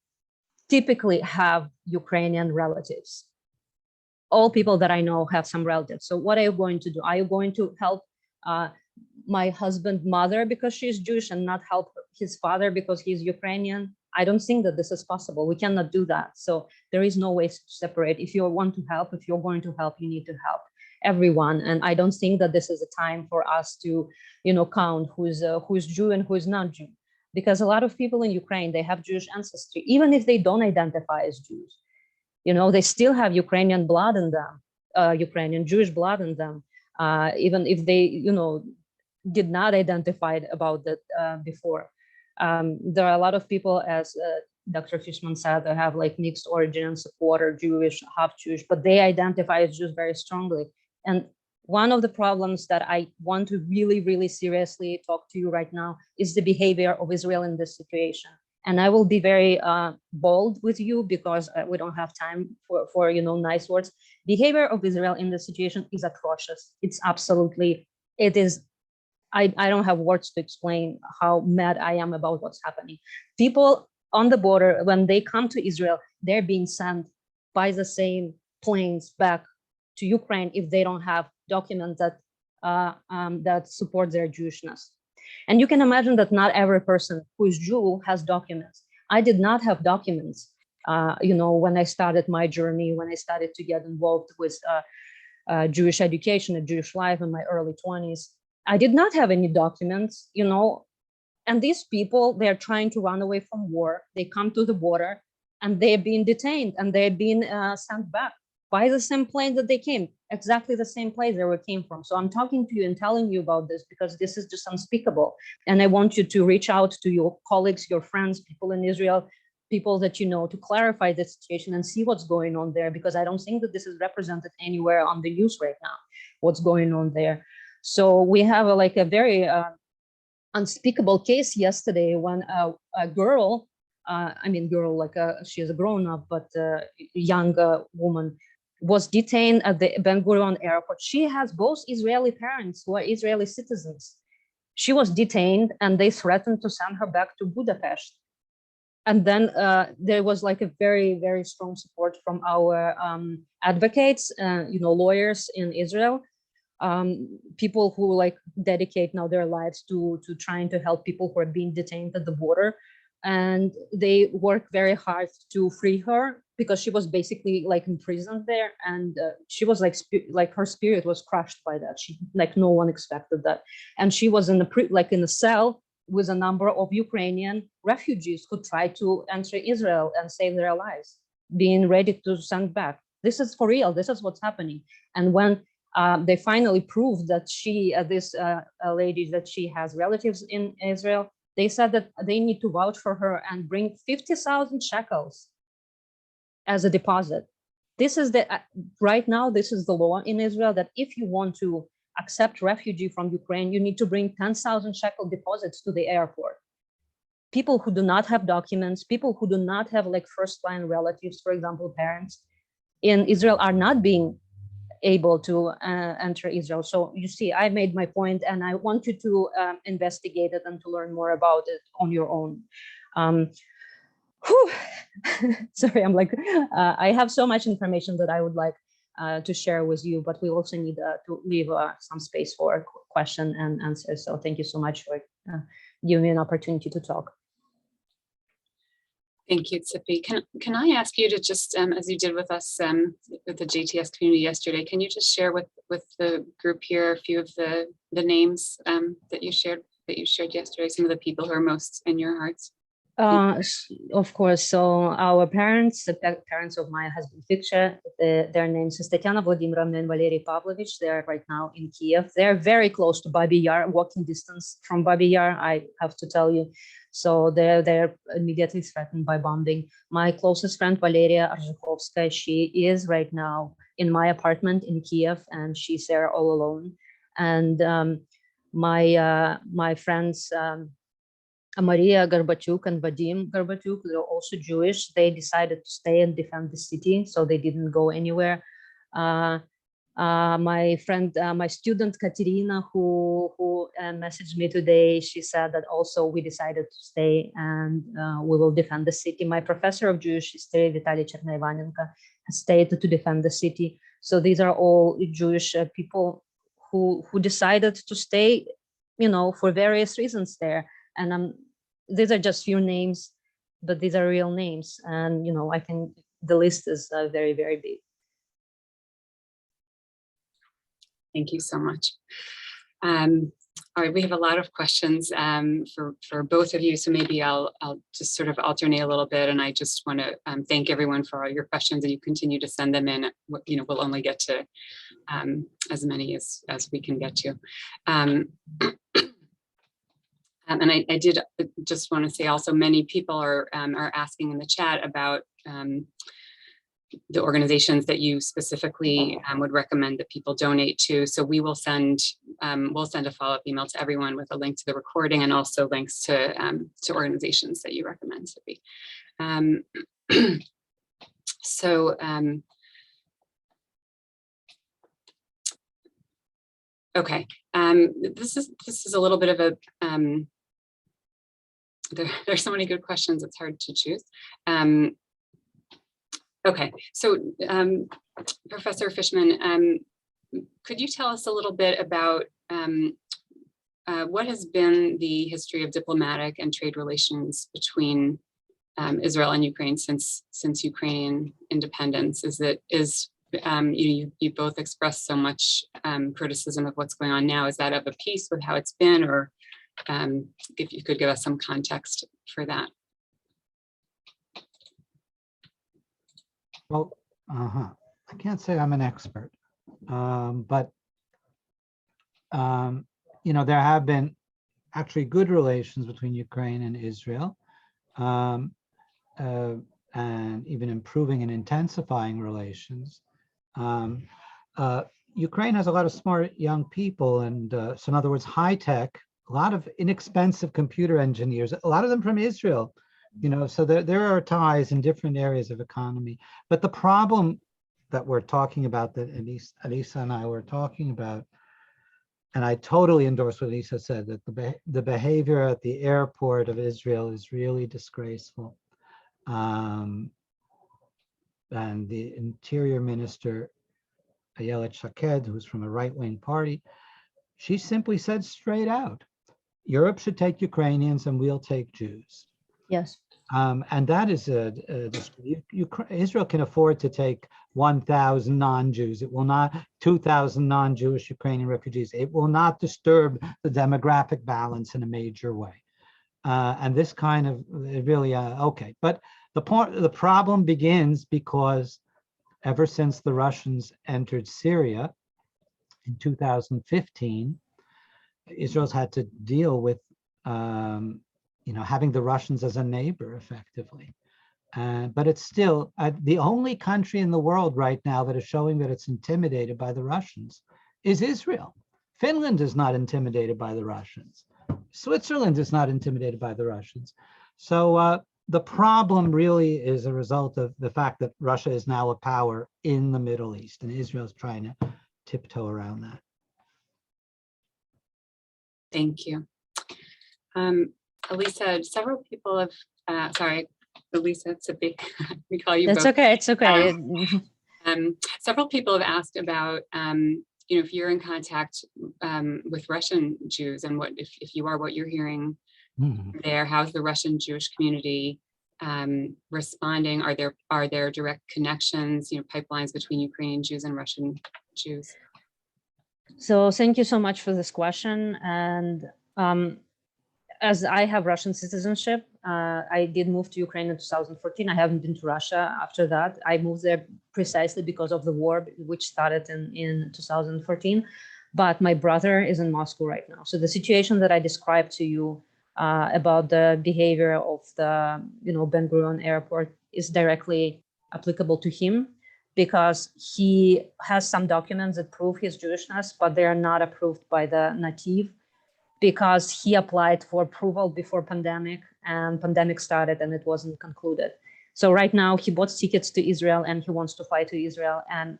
typically have Ukrainian relatives. All people that I know have some relatives. So what are you going to do? Are you going to help my husband's mother because she's Jewish and not help his father because he's Ukrainian? I don't think that this is possible. We cannot do that. So there is no way to separate. If you want to help, if you're going to help, you need to help everyone. And I don't think that this is a time for us to, count who's Jew and who is not Jew. Because a lot of people in Ukraine, they have Jewish ancestry, even if they don't identify as Jews. They still have Ukrainian blood in them, Ukrainian Jewish blood in them, even if they, did not identify about that before. There are a lot of people, as Dr. Fishman said, that have like mixed origins, quarter Jewish, half Jewish, but they identify as Jews very strongly. And one of the problems that I want to really, really seriously talk to you right now is the behavior of Israel in this situation. And I will be very bold with you because we don't have time for nice words. Behavior of Israel in this situation is atrocious. It's absolutely, it is. I don't have words to explain how mad I am about what's happening. People on the border, when they come to Israel, they're being sent by the same planes back to Ukraine if they don't have documents that support their Jewishness. And you can imagine that not every person who is Jew has documents. I did not have documents, when I started my journey, when I started to get involved with Jewish education and Jewish life in my early 20s. I did not have any documents, and these people, they're trying to run away from war. They come to the border and they're being detained and they're being sent back by the same plane that they came, exactly the same place they came from. So I'm talking to you and telling you about this because this is just unspeakable. And I want you to reach out to your colleagues, your friends, people in Israel, people that to clarify the situation and see what's going on there, because I don't think that this is represented anywhere on the news right now, what's going on there. So we have a very unspeakable case yesterday when a girl, she is a grown-up, but a young woman was detained at the Ben Gurion airport. She has both Israeli parents who are Israeli citizens. She was detained and they threatened to send her back to Budapest. And then there was a very, very strong support from our advocates, lawyers in Israel. People who dedicate now their lives to trying to help people who are being detained at the border, and they work very hard to free her because she was basically imprisoned there, and she was her spirit was crushed by that. She no one expected that, and she was in a cell with a number of Ukrainian refugees who tried to enter Israel and save their lives, being ready to send back. This is for real. This is what's happening. And when they finally proved that this lady, that she has relatives in Israel, they said that they need to vouch for her and bring 50,000 shekels as a deposit. This is right now, this is the law in Israel, that if you want to accept refugee from Ukraine, you need to bring 10,000 shekel deposits to the airport. People who do not have documents, people who do not have first-line relatives, for example, parents in Israel, are not being able to enter Israel. So you see, I made my point, and I want you to investigate it and to learn more about it on your own. Sorry, I'm I have so much information that I would like to share with you, but we also need to leave some space for question and answer. So thank you so much for giving me an opportunity to talk. Thank you, Tzipi. Can I ask you to just, as you did with us, with the JTS community yesterday, can you just share with the group here a few of the names that you shared yesterday, some of the people who are most in your hearts? Of course. So our parents, the parents of my husband Victor, their names is Tatiana Vladimirovna and Valery Pavlovich. They're right now in Kiev. They're very close to Babi Yar, walking distance from Babi Yar, I have to tell you. So they're immediately threatened by bombing. My closest friend Valeria Arzhikhovskaya, she is right now in my apartment in Kiev, and she's there all alone. And my friends. Maria Gorbatyuk and Vadim Gorbatyuk, they're also Jewish. They decided to stay and defend the city, so they didn't go anywhere. My friend, my student Katerina, who messaged me today, she said that also we decided to stay and we will defend the city. My professor of Jewish history, Vitaly Chernaivanenko, has stayed to defend the city. So these are all Jewish people who decided to stay, you know, for various reasons there. And these are just few names, but these are real names. And, you know, I think the list is very, very big. Thank you so much. All right, we have a lot of questions for both of you, so maybe I'll just sort of alternate a little bit, and I just want to thank everyone for all your questions, and you continue to send them in. You know, we'll only get to as many as we can get to. And I did just want to say also, many people are asking in the chat about the organizations that you specifically would recommend that people donate to. So we will send we'll send a follow-up email to everyone with a link to the recording and also links to organizations that you recommend, Tzipi. Okay, this is a little bit of a there's so many good questions, it's hard to choose. Okay, so Professor Fishman, could you tell us a little bit about what has been the history of diplomatic and trade relations between Israel and Ukraine since Ukrainian independence? You both expressed so much criticism of what's going on now. Is that of a piece with how it's been, or if you could give us some context for that? Well, I can't say I'm an expert, but you know, there have been actually good relations between Ukraine and Israel, and even improving and intensifying relations. Ukraine has a lot of smart young people, and so in other words, high tech, a lot of inexpensive computer engineers, a lot of them from Israel. You know, so there are ties in different areas of economy. But the problem that we're talking about, that Alisa and I were talking about, and I totally endorse what Alisa said, that the behavior at the airport of Israel is really disgraceful. And the Interior Minister, Ayelet Shaked, who's from a right-wing party, she simply said straight out, Europe should take Ukrainians and we'll take Jews. Yes. And that is Israel can afford to take 1,000 non-Jews. It will not 2,000 non-Jewish Ukrainian refugees. It will not disturb the demographic balance in a major way. And this kind of really okay. But the problem begins because ever since the Russians entered Syria in 2015, Israel's had to deal with you know, having the Russians as a neighbor effectively. But it's still the only country in the world right now that is showing that it's intimidated by the Russians is Israel. Finland is not intimidated by the Russians. Switzerland is not intimidated by the Russians. So the problem really is a result of the fact that Russia is now a power in the Middle East, and Israel is trying to tiptoe around that. Thank you. Alisa, several people have, sorry, Alisa Tzipi, we call you That's both. okay, it's okay. Several people have asked about, you know, if you're in contact with Russian Jews, and what, if you are, what you're hearing there. How's the Russian Jewish community responding? Are there direct connections, you know, pipelines between Ukrainian Jews and Russian Jews? So thank you so much for this question. And as I have Russian citizenship, I did move to Ukraine in 2014. I haven't been to Russia after that. I moved there precisely because of the war, which started in 2014. But my brother is in Moscow right now. So the situation that I described to you about the behavior of the Ben Gurion airport is directly applicable to him, because he has some documents that prove his Jewishness, but they are not approved by the Nativ, because he applied for approval before pandemic, and pandemic started and it wasn't concluded. So right now he bought tickets to Israel and he wants to fly to Israel, and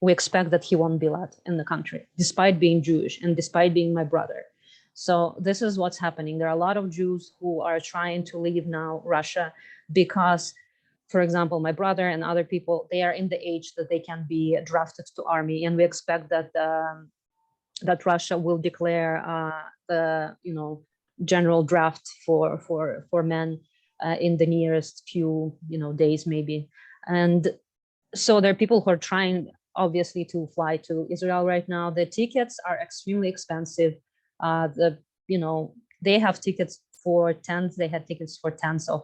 we expect that he won't be let in the country, despite being Jewish and despite being my brother. So this is what's happening. There are a lot of Jews who are trying to leave now Russia because, for example, my brother and other people, they are in the age that they can be drafted to army, and we expect that that Russia will declare the general draft for men in the nearest few days maybe. And so there are people who are trying obviously to fly to Israel right now. The tickets are extremely expensive. They have tickets for 10th. They had tickets for 10th of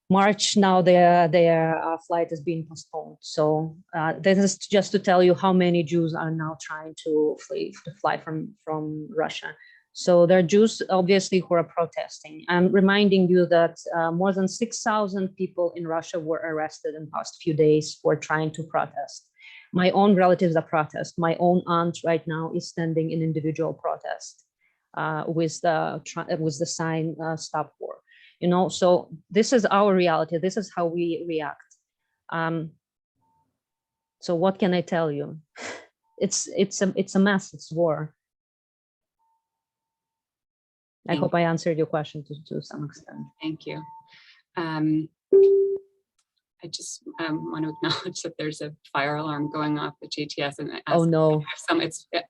March. Now their flight is being postponed. So this is just to tell you how many Jews are now trying to fly from Russia. So there are Jews obviously who are protesting. I'm reminding you that more than 6,000 people in Russia were arrested in the past few days for trying to protest. My own relatives are protest. My own aunt right now is standing in individual protest with the sign "Stop War." So this is our reality. This is how we react. So what can I tell you? It's a mess. It's war. I hope I answered your question to some extent. Thank you. I just want to acknowledge that there's a fire alarm going off at JTS, and oh no!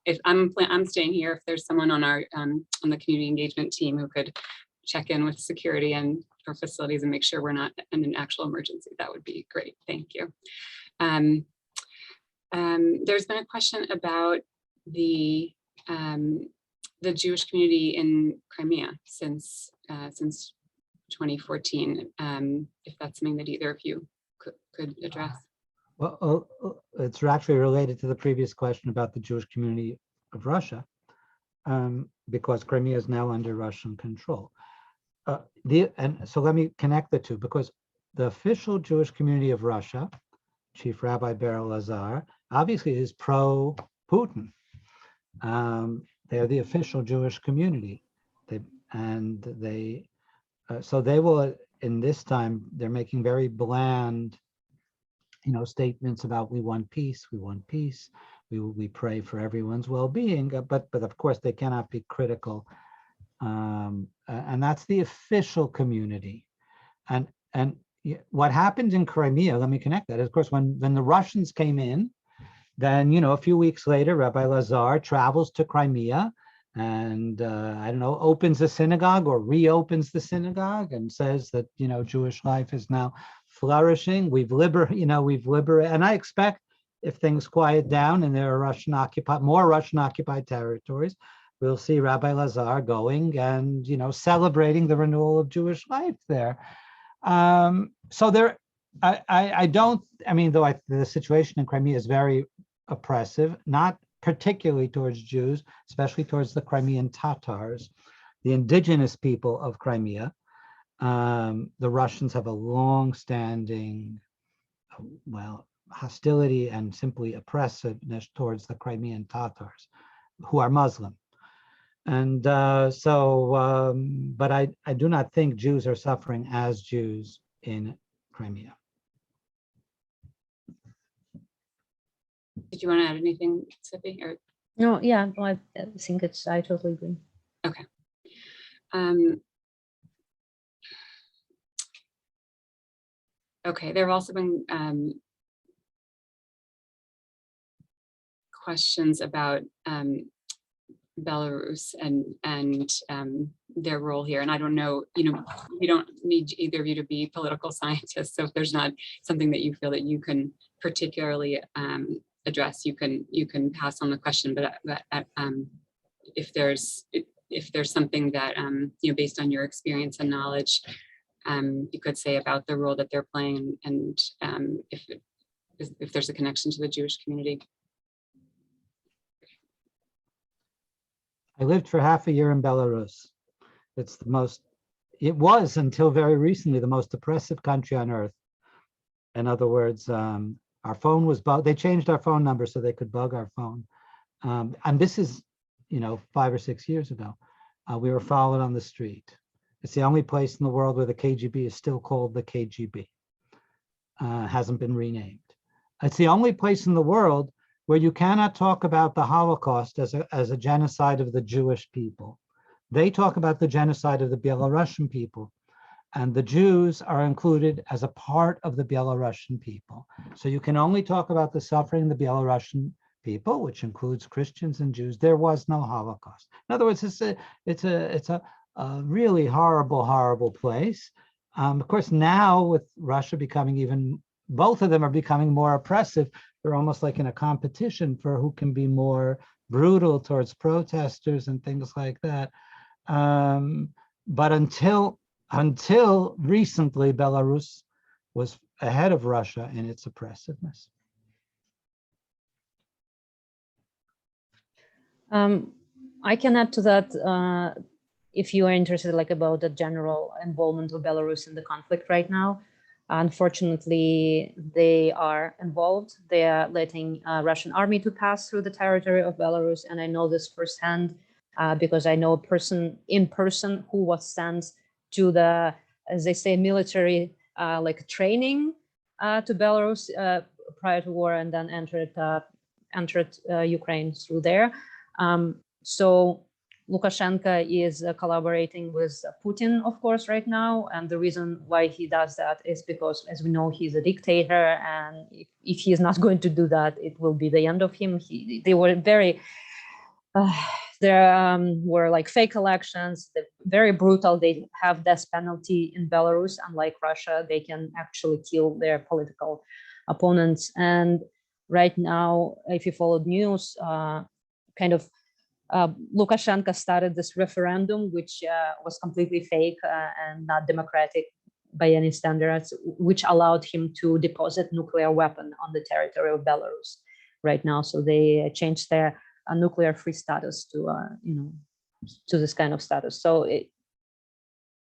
If I'm staying here, if there's someone on our on the community engagement team who could check in with security and our facilities and make sure we're not in an actual emergency, that would be great. Thank you. There's been a question about the Jewish community in Crimea since 2014. If that's something that either of you could address. Well, it's actually related to the previous question about the Jewish community of Russia, because Crimea is now under Russian control. And so let me connect the two, because the official Jewish community of Russia, Chief Rabbi Beryl Lazar, obviously is pro-Putin. They're the official Jewish community. So they will, in this time, they're making very bland, statements about we want peace, we pray for everyone's well-being, but of course they cannot be critical. And that's the official community. And what happened in Crimea, let me connect that, of course, when the Russians came in, then, a few weeks later, Rabbi Lazar travels to Crimea and, opens a synagogue or reopens the synagogue and says that, Jewish life is now flourishing. We've liberated, and I expect if things quiet down and there are more Russian occupied territories, we'll see Rabbi Lazar going and, celebrating the renewal of Jewish life there. So there, the situation in Crimea is very oppressive, not particularly towards Jews, especially towards the Crimean Tatars, the indigenous people of Crimea. The Russians have a long-standing, hostility and simply oppressiveness towards the Crimean Tatars, who are Muslim. And but I do not think Jews are suffering as Jews in Crimea. Did you want to add anything, Tzipi? Or No, yeah, I think I totally agree. okay. Okay, there have also been questions about Belarus and their role here. And I don't know, we don't need either of you to be political scientists. So if there's not something that you feel that you can particularly address, you can pass on the question. But if there's if there's something that, based on your experience and knowledge, you could say about the role that they're playing, and if there's a connection to the Jewish community. I lived for half a year in Belarus. It was until very recently the most oppressive country on earth. In other words, our phone was bugged. They changed our phone number so they could bug our phone. And this is, 5 or 6 years ago. We were followed on the street. It's the only place in the world where the KGB is still called the KGB. Hasn't been renamed. It's the only place in the world where you cannot talk about the Holocaust as a genocide of the Jewish people. They talk about the genocide of the Belarusian people, and the Jews are included as a part of the Belarusian people. So you can only talk about the suffering of the Belarusian people, which includes Christians and Jews. There was no Holocaust. In other words, it's a really horrible, horrible place. Of course, now with Russia becoming both of them are becoming more oppressive. They're almost like in a competition for who can be more brutal towards protesters and things like that. But until recently, Belarus was ahead of Russia in its oppressiveness. I can add to that if you are interested, about the general involvement of Belarus in the conflict right now. Unfortunately, they are involved. They are letting Russian army to pass through the territory of Belarus, and I know this firsthand because I know a person in person who was sent to the, as they say, military training to Belarus prior to war, and then entered Ukraine through there. So Lukashenko is collaborating with Putin, of course, right now. And the reason why he does that is because, as we know, he's a dictator. And if he is not going to do that, it will be the end of him. They were very, there were fake elections, very brutal. They have death penalty in Belarus. Unlike Russia, they can actually kill their political opponents. And right now, if you followed news, Lukashenko started this referendum, which was completely fake and not democratic by any standards, which allowed him to deposit nuclear weapon on the territory of Belarus right now. So they changed their nuclear-free status to to this kind of status. So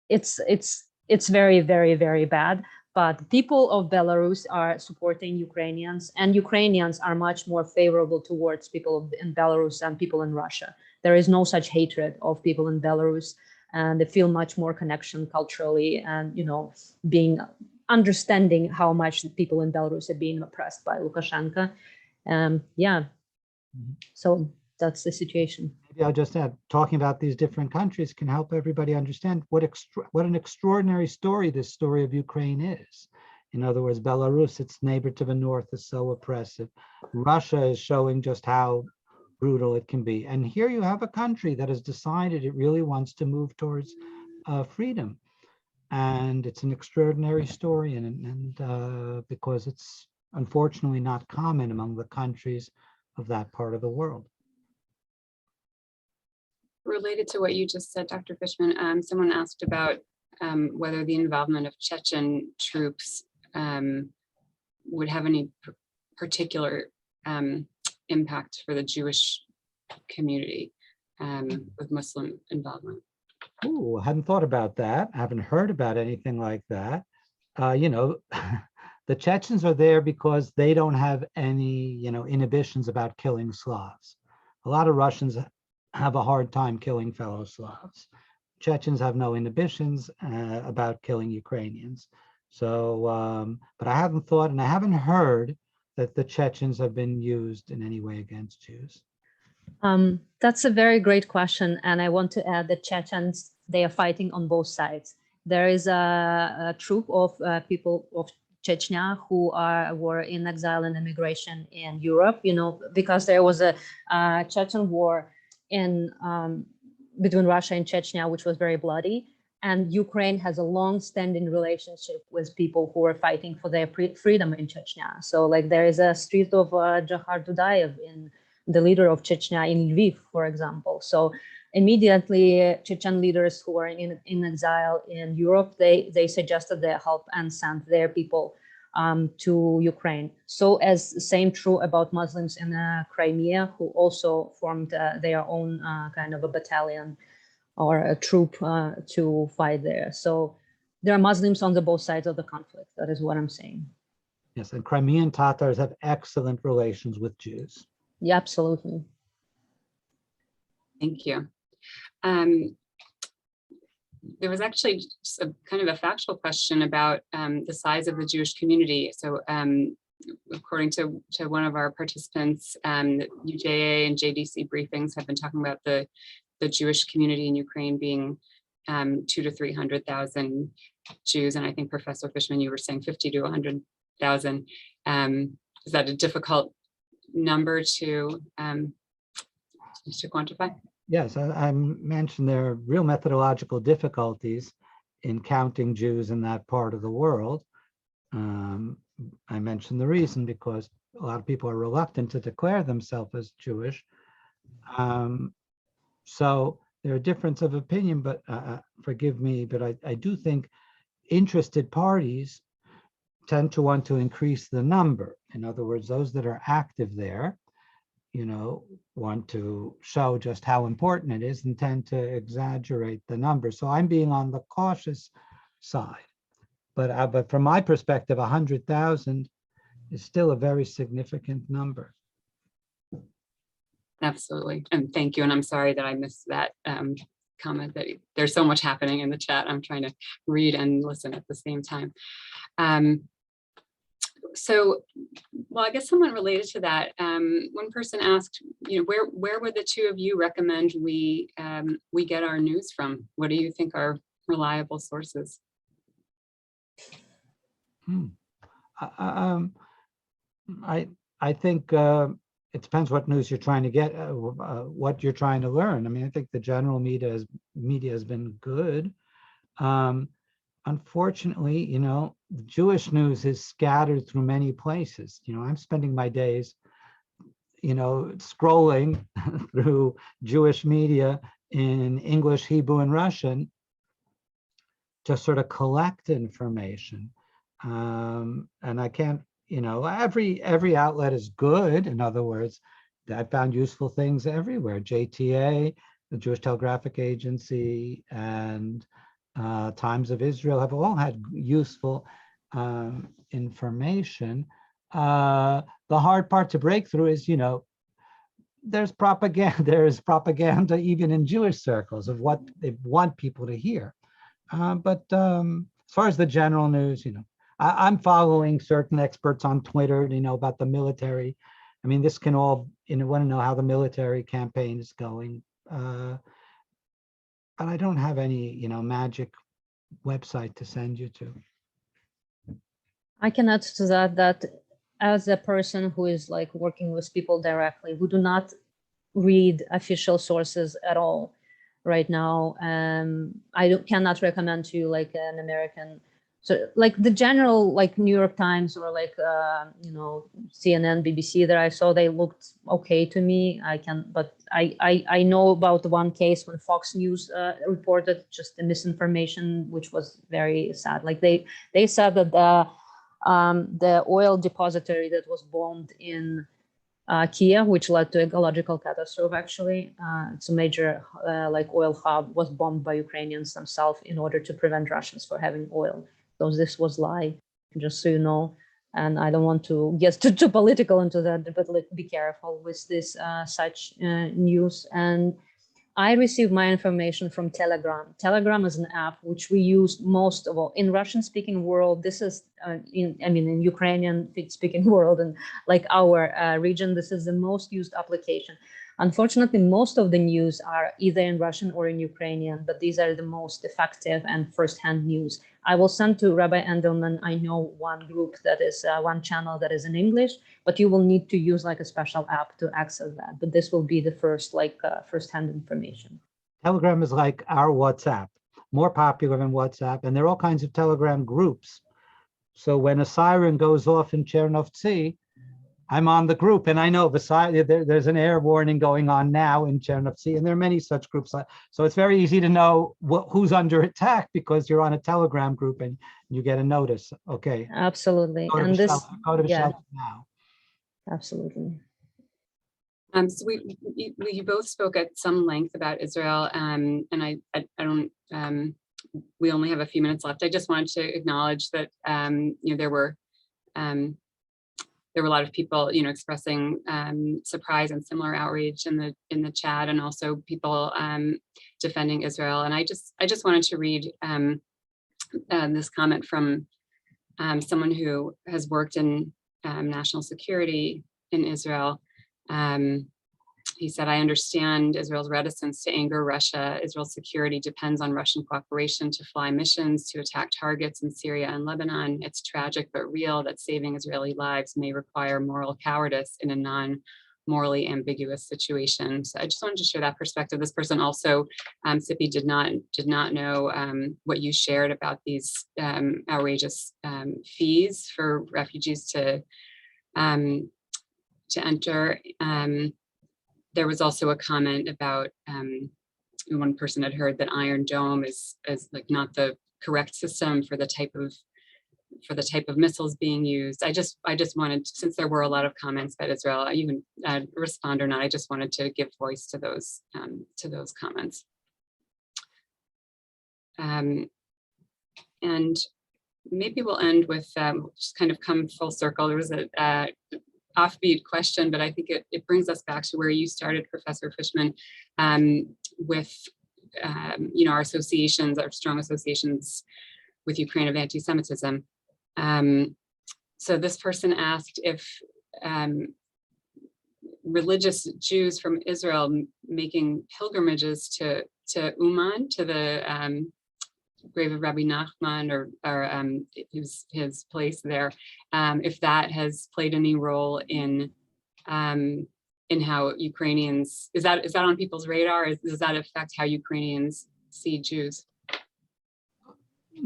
it's very, very, very bad. But people of Belarus are supporting Ukrainians, and Ukrainians are much more favorable towards people in Belarus than people in Russia. There is no such hatred of people in Belarus, and they feel much more connection culturally, and being understanding how much people in Belarus are being oppressed by Lukashenko. So that's the situation. Maybe I'll just add, talking about these different countries can help everybody understand what an extraordinary story this story of Ukraine is. In other words, Belarus, its neighbor to the north, is so oppressive. Russia is showing just how brutal it can be. And here you have a country that has decided it really wants to move towards freedom. And it's an extraordinary story, and because it's unfortunately not common among the countries of that part of the world. Related to what you just said, Dr. Fishman, someone asked about whether the involvement of Chechen troops would have any particular impact for the Jewish community with Muslim involvement. Oh, I hadn't thought about that. I haven't heard about anything like that. The Chechens are there because they don't have any, inhibitions about killing Slavs. A lot of Russians have a hard time killing fellow Slavs. Chechens have no inhibitions about killing Ukrainians. So, but I haven't thought, and I haven't heard that the Chechens have been used in any way against Jews. That's a very great question. And I want to add that Chechens, they are fighting on both sides. There is a troop of people of Chechnya who were in exile and immigration in Europe, because there was a Chechen war between Russia and Chechnya, which was very bloody. And Ukraine has a long-standing relationship with people who are fighting for their freedom in Chechnya. So there is a street of Jahar Dudayev, the leader of Chechnya in Lviv, for example. So immediately Chechen leaders who were in exile in Europe, they suggested their help and sent their people to Ukraine. So as same true about Muslims in Crimea, who also formed their own kind of a battalion or a troop to fight there. So there are Muslims on the both sides of the conflict. That is what I'm saying. Yes, and Crimean Tatars have excellent relations with Jews. Yeah, absolutely. Thank you. There was actually just a kind of a factual question about the size of the Jewish community. So according to one of our participants, UJA and JDC briefings have been talking about the Jewish community in Ukraine being 200,000 to 300,000 Jews. And I think Professor Fishman, you were saying 50 to 100,000. Is that a difficult number to quantify? Yes, I mentioned there are real methodological difficulties in counting Jews in that part of the world. I mentioned the reason because a lot of people are reluctant to declare themselves as Jewish. So there are differences of opinion, but forgive me, but I do think interested parties tend to want to increase the number. In other words, those that are active there, want to show just how important it is and tend to exaggerate the number. So I'm being on the cautious side. But from my perspective, 100,000 is still a very significant number. Absolutely. And thank you. And I'm sorry that I missed that comment that there's so much happening in the chat. I'm trying to read and listen at the same time. So, well, I guess somewhat related to that, one person asked, where would the two of you recommend we get our news from? What do you think are reliable sources? I think it depends what news you're trying to get, what you're trying to learn. I mean, I think the general media has been good. Unfortunately, Jewish news is scattered through many places. I'm spending my days, scrolling through Jewish media in English, Hebrew, and Russian to sort of collect information. And I can't, every outlet is good. In other words, I found useful things everywhere. JTA, the Jewish Telegraphic Agency, and Times of Israel have all had useful information. The hard part to break through is, there's propaganda. There is propaganda even in Jewish circles of what they want people to hear. But as far as the general news, I'm following certain experts on Twitter, about the military. I mean, this can all, want to know how the military campaign is going. But I don't have any, magic website to send you to. I can add to that as a person who is like working with people directly, we do not read official sources at all right now. I cannot recommend to you like an American, so like the general like New York Times or like CNN, BBC that I saw, they looked okay to me. But I know about one case when Fox News reported just the misinformation, which was very sad. Like they said that the oil depository that was bombed in Kiev, which led to ecological catastrophe. Actually, it's a major like oil hub, was bombed by Ukrainians themselves in order to prevent Russians from having oil. So this was lie, just so you know. And I don't want to get too political into that, but be careful with this such news. And I received my information from Telegram. Telegram is an app which we use most of all in Russian-speaking world. This is in Ukrainian-speaking world and like our region. This is the most used application. Unfortunately, most of the news are either in Russian or in Ukrainian, but these are the most effective and first-hand news. I will send to Rabbi Endelman. I know one group that is one channel that is in English, but you will need to use like a special app to access that. But this will be the first first-hand information. Telegram is like our WhatsApp, more popular than WhatsApp, and there are all kinds of Telegram groups. So when a siren goes off in Chernovtsi, I'm on the group, and I know beside there's an air warning going on now in Chernovtsi, and there are many such groups. So it's very easy to know who's under attack because you're on a Telegram group and you get a notice. Okay. Absolutely. Go to And the this, shelter, go to the yeah, shelter now. absolutely. So you both spoke at some length about Israel, and I don't. We only have a few minutes left. I just wanted to acknowledge that there were a lot of people expressing surprise and similar outrage in the chat, and also people defending Israel. And I just wanted to read this comment from someone who has worked in national security in Israel. He said, "I understand Israel's reticence to anger Russia. Israel's security depends on Russian cooperation to fly missions to attack targets in Syria and Lebanon. It's tragic but real that saving Israeli lives may require moral cowardice in a non-morally ambiguous situation." So I just wanted to share that perspective. This person also, Tzipi, did not know what you shared about these outrageous fees for refugees to enter. There was also a comment about one person had heard that Iron Dome is like not the correct system for the type of missiles being used. I just wanted, since there were a lot of comments about Israel, you can respond or not. I just wanted to give voice to those comments. And maybe we'll end with just kind of come full circle. There was a offbeat question, but I think it brings us back to where you started, Professor Fishman, with our associations, our strong associations with Ukraine of anti-Semitism. So this person asked if religious Jews from Israel making pilgrimages to Uman, to the grave of Rabbi Nachman, or his place there, if that has played any role in how Ukrainians, is that on people's radar? Does that affect how Ukrainians see Jews?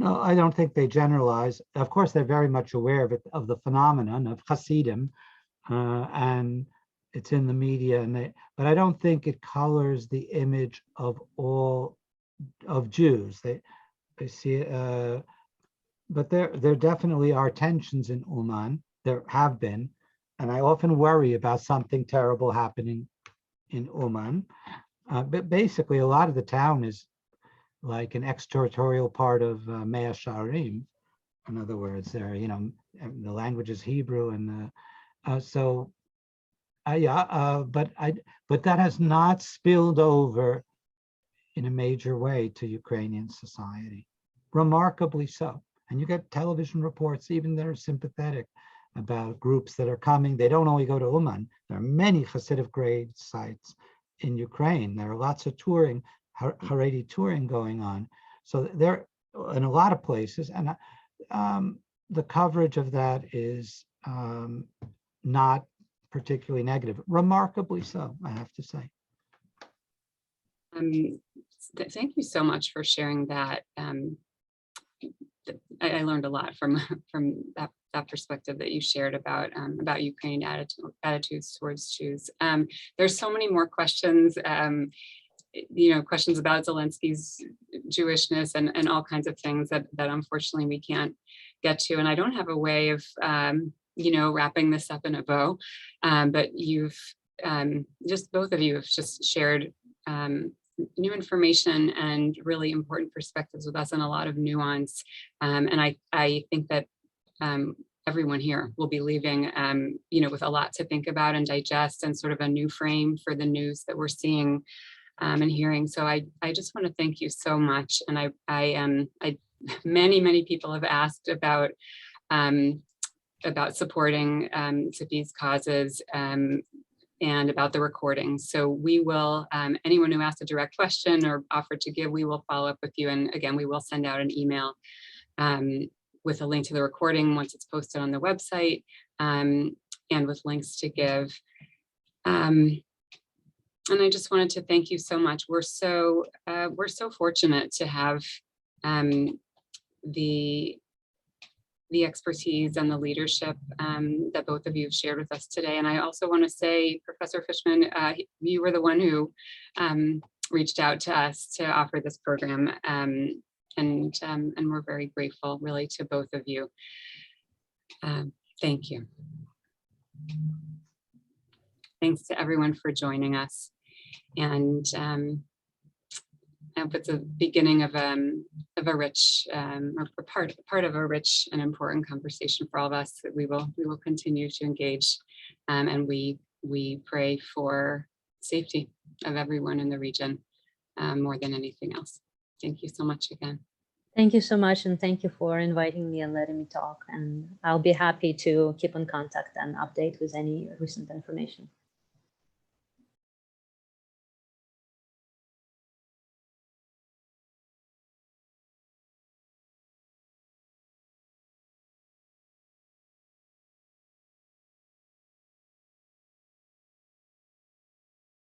No, I don't think they generalize. Of course, they're very much aware of the phenomenon of Hasidim, and it's in the media, but I don't think it colors the image of all of Jews. They see, but there definitely are tensions in Uman. There have been, and I often worry about something terrible happening in Uman. But basically, a lot of the town is like an exterritorial part of Mea Sharim. In other words, there, the language is Hebrew, and but that has not spilled over in a major way to Ukrainian society, remarkably so. And you get television reports, even that are sympathetic about groups that are coming. They don't only go to Uman. There are many Hasidic grave sites in Ukraine. There are lots of touring, Haredi touring going on. So they're in a lot of places, and the coverage of that is not particularly negative, remarkably so, I have to say. Thank you so much for sharing that. I learned a lot from that perspective that you shared about Ukrainian attitudes towards Jews. There's so many more questions, questions about Zelensky's Jewishness and all kinds of things that unfortunately we can't get to. And I don't have a way of wrapping this up in a bow, but you've just both of you have just shared new information and really important perspectives with us, and a lot of nuance. And I think that everyone here will be leaving, with a lot to think about and digest, and sort of a new frame for the news that we're seeing and hearing. So I just want to thank you so much. And many people have asked about supporting Tzipi's causes, and about the recording. So we will, anyone who asked a direct question or offered to give, we will follow up with you. And again, we will send out an email with a link to the recording once it's posted on the website, and with links to give. And I just wanted to thank you so much. We're so fortunate to have the the expertise and the leadership that both of you have shared with us today. And I also want to say, Professor Fishman, you were the one who reached out to us to offer this program. And we're very grateful, really, to both of you. Thank you. Thanks to everyone for joining us. And I hope it's a beginning of a rich, or part of a rich and important conversation for all of us that we will continue to engage, and we pray for safety of everyone in the region more than anything else. Thank you so much again. Thank you so much, and thank you for inviting me and letting me talk. And I'll be happy to keep in contact and update with any recent information.